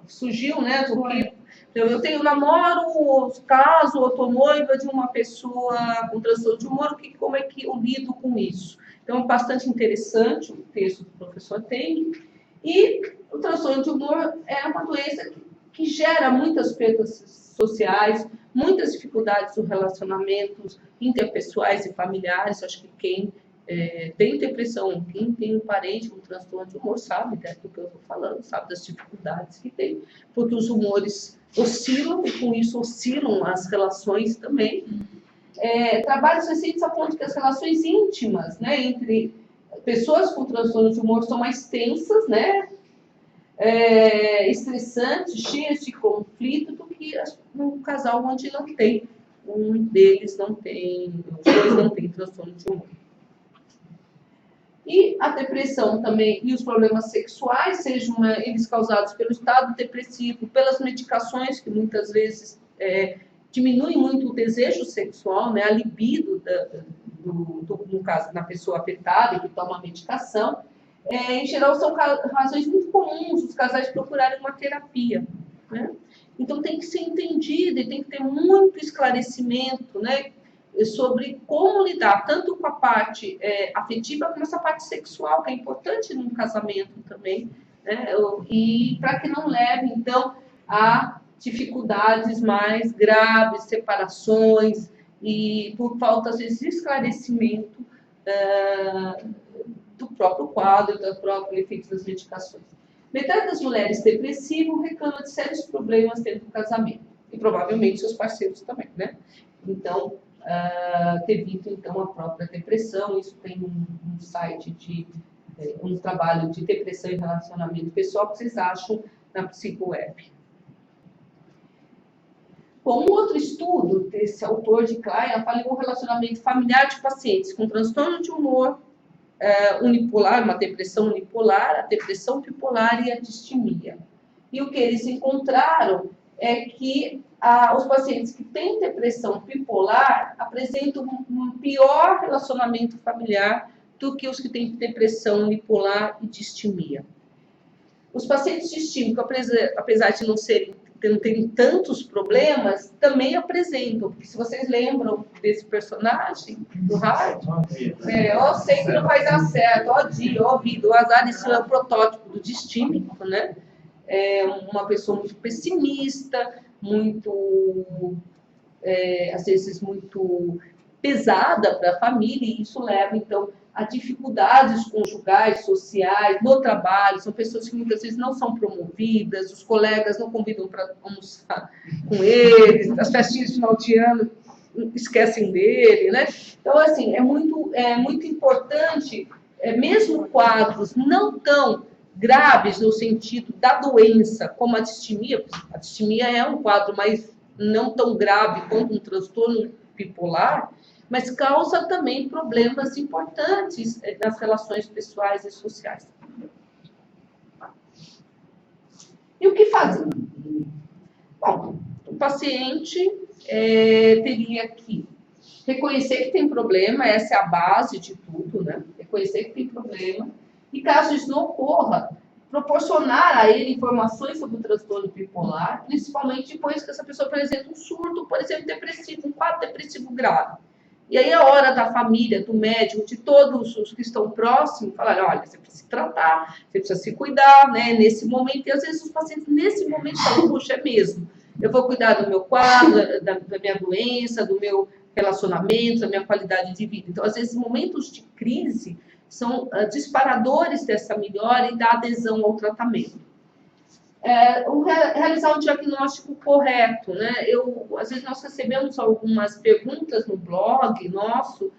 Surgiu, né? Do que eu tenho namoro, caso, eu estou noiva de uma pessoa com transtorno de humor, como é que eu lido com isso? Então, bastante interessante o texto do professor Teng. E o transtorno de humor é uma doença que gera muitas perdas sociais, muitas dificuldades nos relacionamentos interpessoais e familiares. Acho que quem tem depressão, quem tem um parente com transtorno de humor, sabe do que eu estou falando, sabe das dificuldades que tem, porque os humores oscilam e com isso oscilam as relações também. Trabalhos recentes apontam que as relações íntimas, né, entre pessoas com transtorno de humor são mais tensas, né, estressantes, cheias de conflito do que um casal onde não tem, um deles não tem, os dois não têm transtorno de humor. E a depressão também, e os problemas sexuais, sejam eles causados pelo estado depressivo, pelas medicações que muitas vezes diminui muito o desejo sexual, né, a libido no caso, na pessoa afetada que toma a medicação. Em geral, são razões muito comuns os casais procurarem uma terapia, né? Então, tem que ser entendido e tem que ter muito esclarecimento, né, sobre como lidar tanto com a parte afetiva como essa parte sexual, que é importante num casamento também, né, e para que não leve, então, a dificuldades mais graves, separações, e por falta, às vezes, de esclarecimento do próprio quadro, do próprio efeito das medicações. Metade das mulheres depressivas reclama de sérios problemas dentro do casamento, e provavelmente seus parceiros também, né? Então, devido, então, à própria depressão, isso tem um site um trabalho de depressão e relacionamento pessoal que vocês acham na PsicoWeb. Bom, um outro estudo desse autor de Klein avaliou o relacionamento familiar de pacientes com transtorno de humor unipolar, uma depressão unipolar, a depressão bipolar e a distimia. E o que eles encontraram é que os pacientes que têm depressão bipolar apresentam um pior relacionamento familiar do que os que têm depressão unipolar e distimia. Os pacientes distímicos, apesar de não terem tantos problemas, também apresentam, porque se vocês lembram desse personagem do rádio, eu sei que não vai dar certo, ó dia, ó vida, o azar, isso é o protótipo do distímico, né? Uma pessoa muito pessimista, muito, às vezes, muito pesada para a família, e isso leva, então, a dificuldades conjugais, sociais, no trabalho. São pessoas que muitas vezes não são promovidas, os colegas não convidam para almoçar com eles, as festinhas de final de ano esquecem dele, né? Então, assim, é muito importante, mesmo quadros não tão graves no sentido da doença, como a distimia é um quadro mais não tão grave quanto um transtorno bipolar, mas causa também problemas importantes nas relações pessoais e sociais. E o que fazer? Bom, o paciente teria que reconhecer que tem problema, essa é a base de tudo, né? Reconhecer que tem problema, e caso isso não ocorra, proporcionar a ele informações sobre o transtorno bipolar, principalmente depois que essa pessoa apresenta um surto, por exemplo, depressivo, um quadro depressivo grave. E aí é hora da família, do médico, de todos os que estão próximos, falar, olha, você precisa se tratar, você precisa se cuidar, né, nesse momento. E às vezes os pacientes, nesse momento, falam, puxa, é mesmo, eu vou cuidar do meu quadro, da minha doença, do meu relacionamento, da minha qualidade de vida. Então, às vezes, momentos de crise são disparadores dessa melhora e da adesão ao tratamento. Realizar um diagnóstico correto, né? Às vezes nós recebemos algumas perguntas no blog nosso,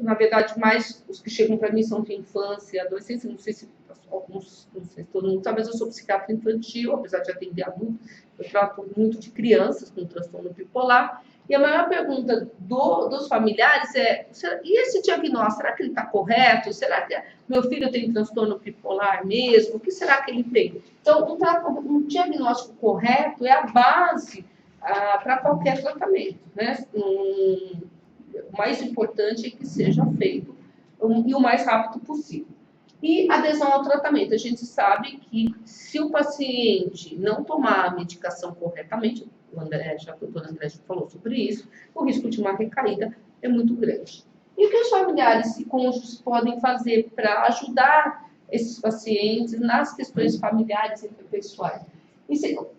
na verdade, mais os que chegam para mim são de infância e adolescência, não sei se alguns, não sei se todo mundo sabe, mas eu sou psiquiatra infantil, apesar de atender adulto, eu trato muito de crianças com transtorno bipolar. E a maior pergunta dos familiares é, e esse diagnóstico, será que ele está correto? Será que meu filho tem transtorno bipolar mesmo? O que será que ele tem? Então, um diagnóstico correto é a base para qualquer tratamento, né? O mais importante é que seja feito e o mais rápido possível. E adesão ao tratamento. A gente sabe que se o paciente não tomar a medicação corretamente, o doutor André já falou sobre isso, o risco de uma recaída é muito grande. E o que os familiares e cônjuges podem fazer para ajudar esses pacientes nas questões familiares e interpessoais?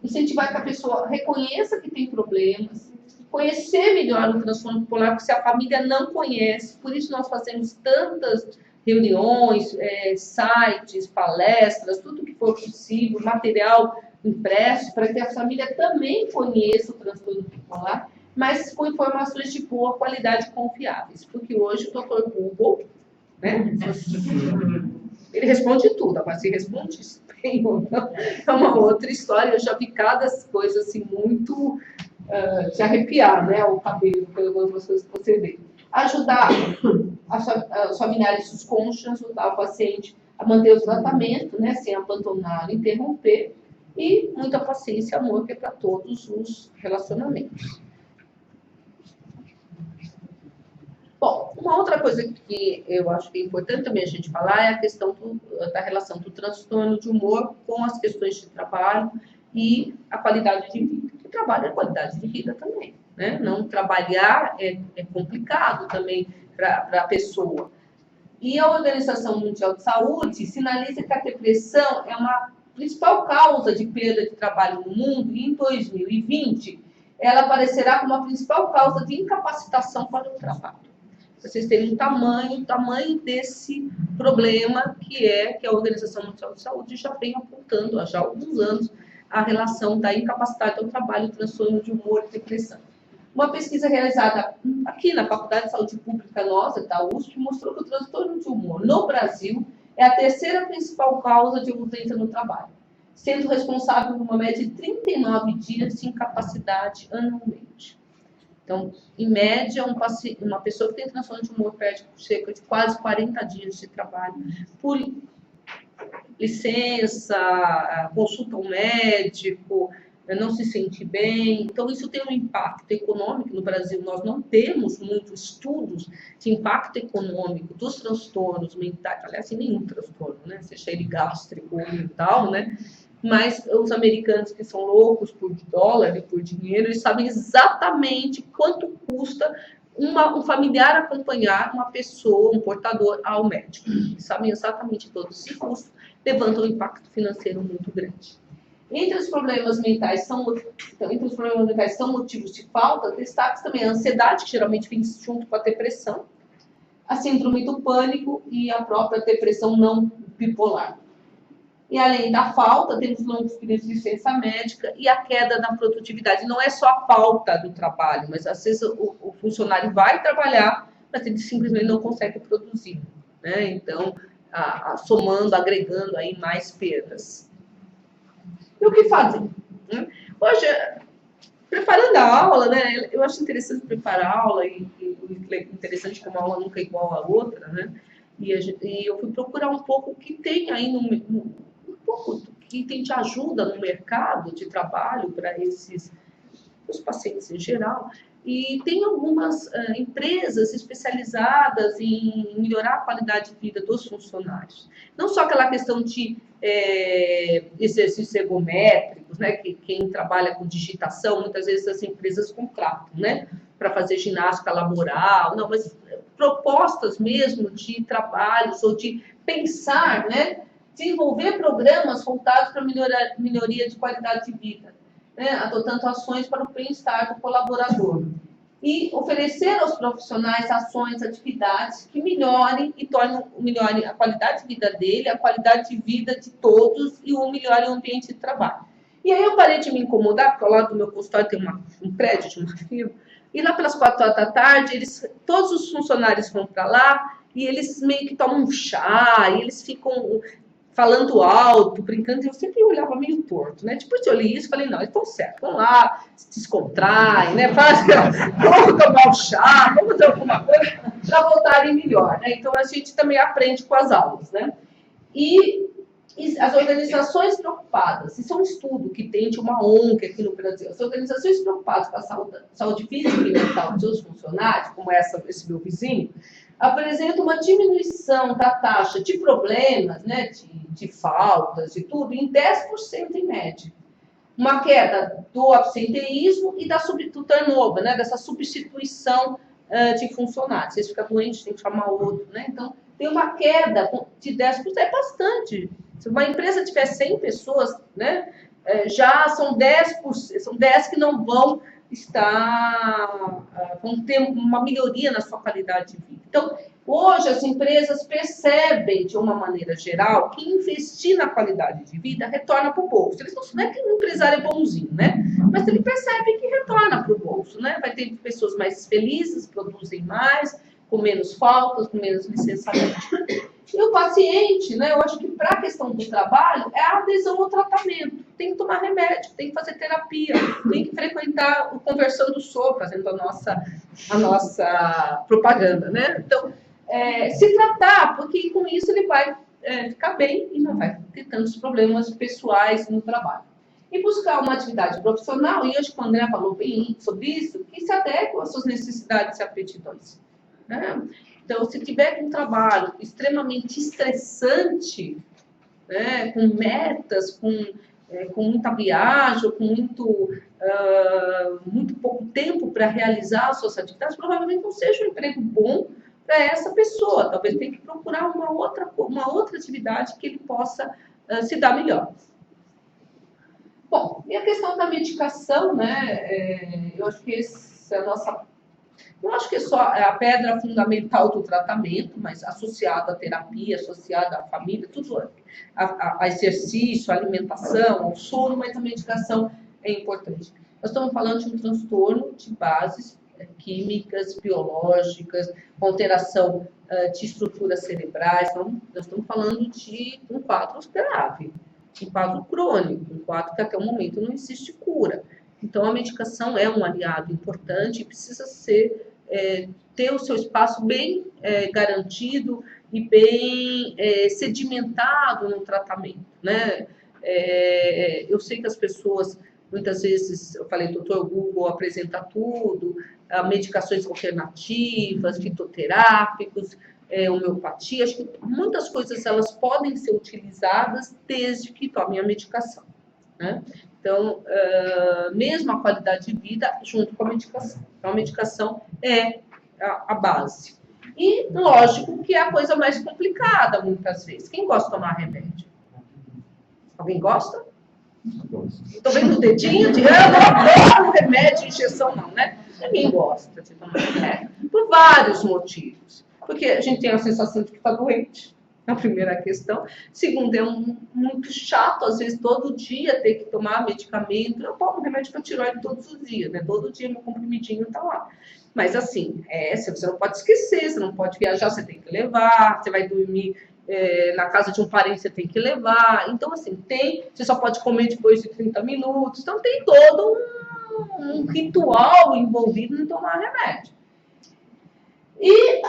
Incentivar que a pessoa reconheça que tem problemas, conhecer melhor o transtorno bipolar, porque se a família não conhece, por isso nós fazemos tantas reuniões, sites, palestras, tudo que for possível, material impresso, para que a família também conheça o transtorno bipolar, mas com informações de boa qualidade confiáveis. Porque hoje o Dr. Google, né, ele responde tudo, mas se responde bem ou não, é uma outra história. Eu já vi cada coisa assim, muito de arrepiar, né, o cabelo, pelas coisas que você vê. Ajudar os familiares, os cônjuges, ajudar o paciente a manter o tratamento, né, sem abandonar, interromper, e muita paciência e amor, que é para todos os relacionamentos. Bom, uma outra coisa que eu acho que é importante também a gente falar é a questão da relação do transtorno de humor com as questões de trabalho e a qualidade de vida. O trabalho é qualidade de vida também, né? Não trabalhar é complicado também para a pessoa. E a Organização Mundial de Saúde sinaliza que a depressão é uma principal causa de perda de trabalho no mundo, e em 2020 ela aparecerá como a principal causa de incapacitação para o trabalho. Vocês terem o tamanho desse problema que a Organização Mundial de Saúde já vem apontando há já alguns anos a relação da incapacidade ao trabalho, transtorno de humor e depressão. Uma pesquisa realizada aqui na Faculdade de Saúde Pública nossa, da USP, mostrou que o transtorno de humor no Brasil é a terceira principal causa de ausência no trabalho, sendo responsável por uma média de 39 dias de incapacidade anualmente. Então, em média, uma pessoa que tem transtorno de humor perde cerca de quase 40 dias de trabalho por licença, consulta ao médico, não se sente bem. Então, isso tem um impacto econômico. No Brasil, nós não temos muitos estudos de impacto econômico dos transtornos mentais, aliás, nenhum transtorno, né? Seja ele gástrico ou mental, né? Mas os americanos, que são loucos por dólar e por dinheiro, eles sabem exatamente quanto custa um familiar acompanhar uma pessoa, um portador, ao médico. Eles sabem exatamente todo esse custo, levanta um impacto financeiro muito grande. Entre os problemas mentais são motivos de falta, destaque também a ansiedade, que geralmente vem junto com a depressão, a síndrome do pânico e a própria depressão não bipolar. E além da falta, temos longos períodos de licença médica e a queda na produtividade. Não é só a falta do trabalho, mas às vezes o funcionário vai trabalhar, mas ele simplesmente não consegue produzir, né? Então, somando, agregando aí mais perdas. E o que fazer? Hoje, preparando a aula, né? Eu acho interessante preparar a aula e interessante que uma aula nunca é igual à outra, né? E eu fui procurar um pouco o que tem aí um pouco do que tem de ajuda no mercado de trabalho para os pacientes em geral. E tem algumas empresas especializadas em melhorar a qualidade de vida dos funcionários. Não só aquela questão de exercícios ergométricos, né? Que quem trabalha com digitação, muitas vezes as empresas contratam, né? Para fazer ginástica laboral, não, mas propostas mesmo de trabalhos ou de pensar, né? Desenvolver programas voltados para melhoria de qualidade de vida, né? Adotando ações para o bem-estar do colaborador. E oferecer aos profissionais ações, atividades que melhorem a qualidade de vida dele, a qualidade de vida de todos e melhorem o ambiente de trabalho. E aí eu parei de me incomodar, porque ao lado do meu consultório tem um prédio de uma firma, e lá pelas 4 horas da tarde, todos os funcionários vão para lá e eles meio que tomam um chá, e eles ficam falando alto, brincando, e eu sempre olhava meio torto, né? Depois eu li isso, falei, não, eles estão certos, vão lá, se descontraem, né? Vamos tomar um chá, vamos fazer alguma coisa para voltarem melhor, né? Então a gente também aprende com as aulas, né? E as organizações preocupadas, isso é um estudo que tem de uma ONG aqui no Brasil, as organizações preocupadas com a saúde física e mental dos seus funcionários, como esse meu vizinho, apresenta uma diminuição da taxa de problemas, né, de faltas e tudo, em 10% em média. Uma queda do absenteísmo e do turnover, né, dessa substituição de funcionários. Se fica doente, tem que chamar outro, né? Então, tem uma queda de 10%, é bastante. Se uma empresa tiver 100 pessoas, né, já são 10%, são 10 que não vão vão ter uma melhoria na sua qualidade de vida. Então, hoje as empresas percebem, de uma maneira geral, que investir na qualidade de vida retorna para o bolso. Eles não é que o empresário é bonzinho, né? Mas ele percebe que retorna para o bolso, né? Vai ter pessoas mais felizes, produzem mais, com menos faltas, com menos licenciamento. E o paciente, né, eu acho que para a questão do trabalho, é a adesão ao tratamento. Tem que tomar remédio, tem que fazer terapia, tem que frequentar o Conversando Sobre, fazendo a nossa propaganda, né? Então, se tratar, porque com isso ele vai ficar bem e não vai ter tantos problemas pessoais no trabalho. E buscar uma atividade profissional, e hoje o André falou bem sobre isso, que se adequa às suas necessidades e aptidões, né? Então, se tiver um trabalho extremamente estressante, né, com metas, com muita viagem, com muito pouco tempo para realizar as suas atividades, provavelmente não seja um emprego bom para essa pessoa. Talvez tenha que procurar uma outra atividade que ele possa se dar melhor. Bom, e a questão da medicação, né? Eu acho que essa é a nossa... Não acho que é só a pedra fundamental do tratamento, mas associado à terapia, associado à família, tudo a exercício, à alimentação, ao sono, mas a medicação é importante. Nós estamos falando de um transtorno de bases químicas, biológicas, com alteração de estruturas cerebrais. Então, nós estamos falando de um quadro grave, um quadro crônico, um quadro que até o momento não existe cura. Então, a medicação é um aliado importante e precisa ter o seu espaço bem garantido e bem sedimentado no tratamento, né? Eu sei que as pessoas, muitas vezes, eu falei, doutor Google apresenta tudo, medicações alternativas, fitoterápicos, homeopatia, acho que muitas coisas elas podem ser utilizadas desde que tomem a medicação, né? Então, mesmo a qualidade de vida junto com a medicação. Então, a medicação é a base. E, lógico, que é a coisa mais complicada, muitas vezes. Quem gosta de tomar remédio? Alguém gosta? Estou vendo o dedinho de... não, remédio, injeção, não, né? Ninguém gosta de tomar remédio. Por vários motivos. Porque a gente tem a sensação de que está doente. A primeira questão. Segundo, é muito chato, às vezes, todo dia ter que tomar medicamento. Eu tomo remédio para tiroide todos os dias, né? Todo dia meu comprimidinho está lá. Mas, assim, você não pode esquecer, você não pode viajar, você tem que levar, você vai dormir na casa de um parente, você tem que levar. Então, assim, você só pode comer depois de 30 minutos. Então, tem todo um ritual envolvido em tomar remédio. E...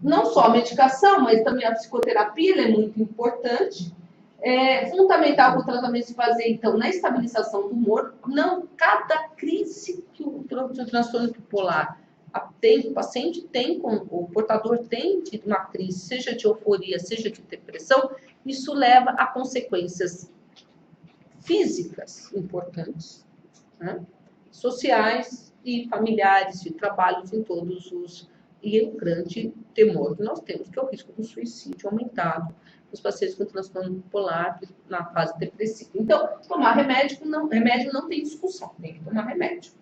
não só a medicação, mas também a psicoterapia é muito importante. É fundamental o tratamento se fazer, então, na estabilização do humor. Não, cada crise que o transtorno bipolar tem, o paciente tem, o portador tem de uma crise, seja de euforia, seja de depressão, Isso leva a consequências físicas importantes, né? Sociais e familiares, de trabalhos em todos os... E o grande temor que nós temos, que é o risco do suicídio aumentado nos pacientes com transtorno bipolar na fase depressiva. Então, tomar remédio não tem discussão, tem que tomar remédio.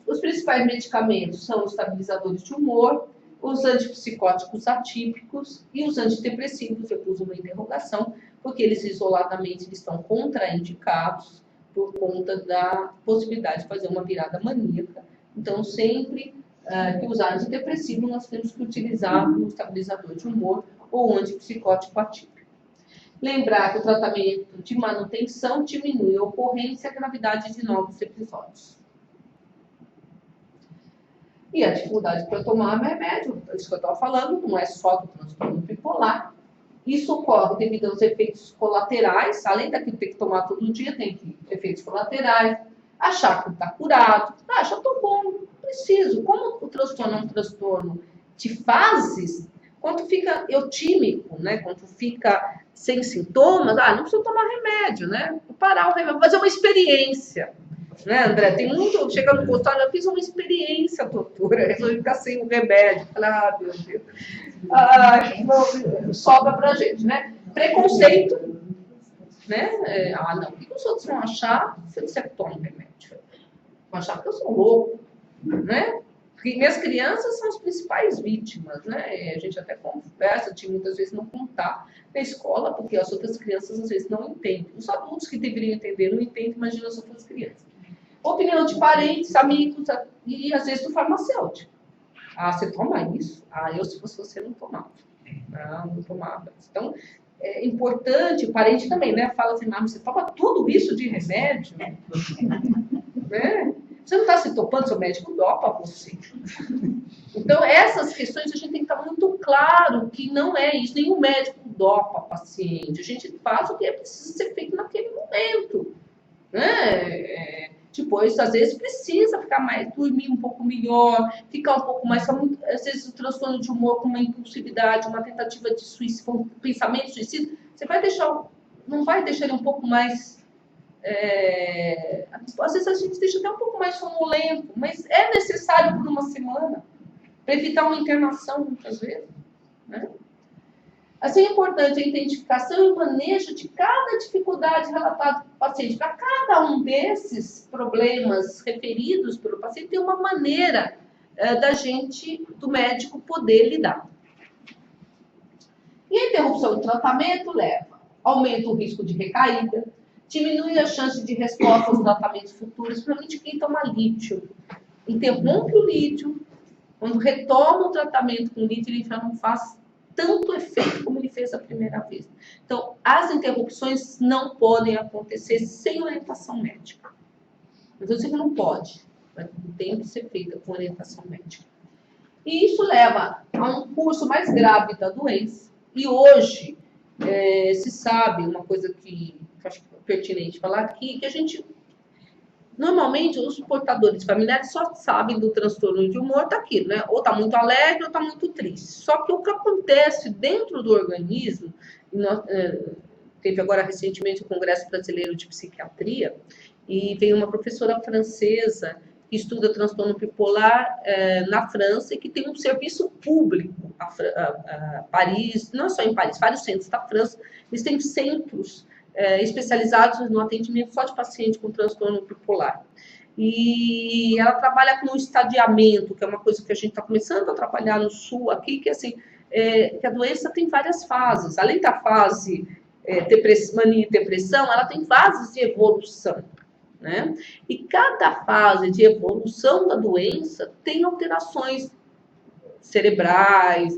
Os principais medicamentos são os estabilizadores de humor, os antipsicóticos atípicos e os antidepressivos. Eu pus uma interrogação, porque eles isoladamente estão contraindicados por conta da possibilidade de fazer uma virada maníaca. Então, sempre que usar antidepressivo, nós temos que utilizar um estabilizador de humor ou um antipsicótico atípico. Lembrar que o tratamento de manutenção diminui a ocorrência e a gravidade de novos episódios. E a dificuldade para tomar remédio, isso que eu estava falando, não é só do transtorno bipolar. Isso ocorre devido aos efeitos colaterais, além daquilo que tem que tomar todo dia, tem efeitos colaterais, achar que está curado, já estou bom, não preciso. Como o transtorno é um transtorno de fases, quando fica eutímico, né, quando fica sem sintomas, não precisa tomar remédio, né? Vou parar o remédio, fazer uma experiência. Né, André? Tem muito... Chega no consultório, eu fiz uma experiência, doutora, resolvi ficar sem o remédio. Falei, meu Deus. Sobra pra gente, né? Preconceito. Né? Não, o que os outros vão achar se você toma remédio? Vão achar que eu sou louco, né? Porque minhas crianças são as principais vítimas, né? A gente até conversa de muitas vezes não contar na escola, porque as outras crianças às vezes não entendem. Os adultos que deveriam entender não entendem, imagina as outras crianças. Opinião de parentes, amigos e às vezes do farmacêutico. Você toma isso? Eu se fosse você não tomava. Não tomava. Então, é importante, o parente também, né? Fala assim, mas você toma tudo isso de remédio? Né? Você não está se topando, seu médico dopa você. Então, essas questões a gente tem que estar muito claro que não é isso. Nenhum médico dopa paciente. A gente faz o que é preciso ser feito naquele momento. Né? Depois, às vezes, precisa ficar mais, dormir um pouco melhor, ficar um pouco mais... Às vezes, o transtorno de humor com uma impulsividade, uma tentativa de suicídio, um pensamento de suicídio, você vai deixar, não vai deixar ele um pouco mais... às vezes, a gente deixa até um pouco mais sonolento, mas é necessário por uma semana, para evitar uma internação, muitas vezes. Né? Assim, é importante a identificação e o manejo de cada dificuldade relatada pelo paciente. Para cada um desses problemas referidos pelo paciente, tem uma maneira do médico poder lidar. E a interrupção do tratamento aumenta o risco de recaída, diminui a chance de resposta aos tratamentos futuros, principalmente quem toma lítio. Interrompe o lítio, quando retoma o tratamento com lítio, ele já não faz tanto efeito como ele fez a primeira vez. Então, as interrupções não podem acontecer sem orientação médica. Então, isso não pode, mas tem que ser feita com orientação médica. E isso leva a um curso mais grave da doença. E hoje, se sabe, uma coisa que acho pertinente falar aqui, que a gente... Normalmente, os portadores familiares só sabem do transtorno de humor daquilo, né? Ou está muito alegre ou está muito triste. Só que o que acontece dentro do organismo, teve agora recentemente o Congresso Brasileiro de Psiquiatria, e veio uma professora francesa que estuda transtorno bipolar na França e que tem um serviço público a Paris, não só em Paris, vários centros da França, eles têm centros especializados no atendimento só de paciente com transtorno bipolar. E ela trabalha com o estadiamento, que é uma coisa que a gente está começando a trabalhar no Sul aqui, que assim, que a doença tem várias fases. Além da fase mania e depressão, ela tem fases de evolução. Né? E cada fase de evolução da doença tem alterações cerebrais,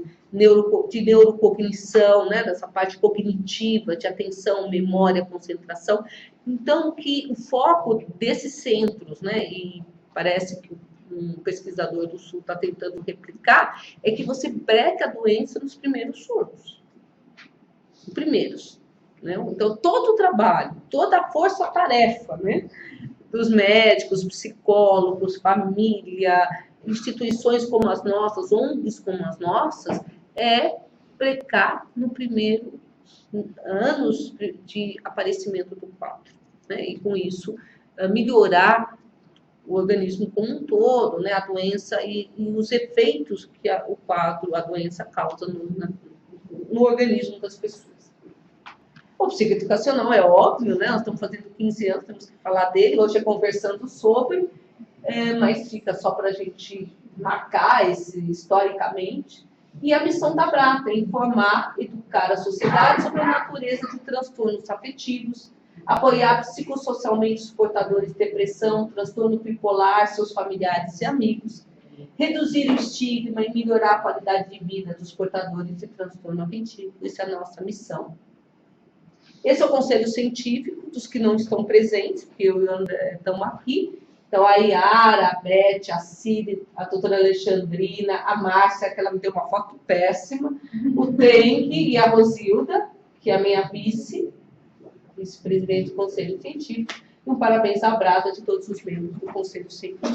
de neurocognição, né, dessa parte cognitiva, de atenção, memória, concentração. Então, que o foco desses centros, né, e parece que um pesquisador do Sul está tentando replicar, é que você breque a doença nos primeiros surtos. Os primeiros. Né? Então, todo o trabalho, toda a força-tarefa, né, dos médicos, psicólogos, família, instituições como as nossas, ONGs como as nossas, é precar no primeiro anos de aparecimento do quadro, né? E com isso melhorar o organismo como um todo, né? A doença e os efeitos que o quadro, a doença causa no organismo das pessoas. O psicoeducacional é óbvio, né? Nós estamos fazendo 15 anos, temos que falar dele, hoje é conversando sobre, mas fica só para a gente marcar historicamente. E a missão da Brata é informar, educar a sociedade sobre a natureza de transtornos afetivos, apoiar psicossocialmente os portadores de depressão, transtorno bipolar, seus familiares e amigos, reduzir o estigma e melhorar a qualidade de vida dos portadores de transtorno afetivo. Essa é a nossa missão. Esse é o conselho científico dos que não estão presentes, porque eu e o André estamos aqui. Então, a Yara, a Beth, a Cid, a doutora Alexandrina, a Márcia, que ela me deu uma foto péssima, o Tenk e a Rosilda, que é a minha vice-presidente do Conselho Científico. E um parabéns à Brata de todos os membros do Conselho Científico.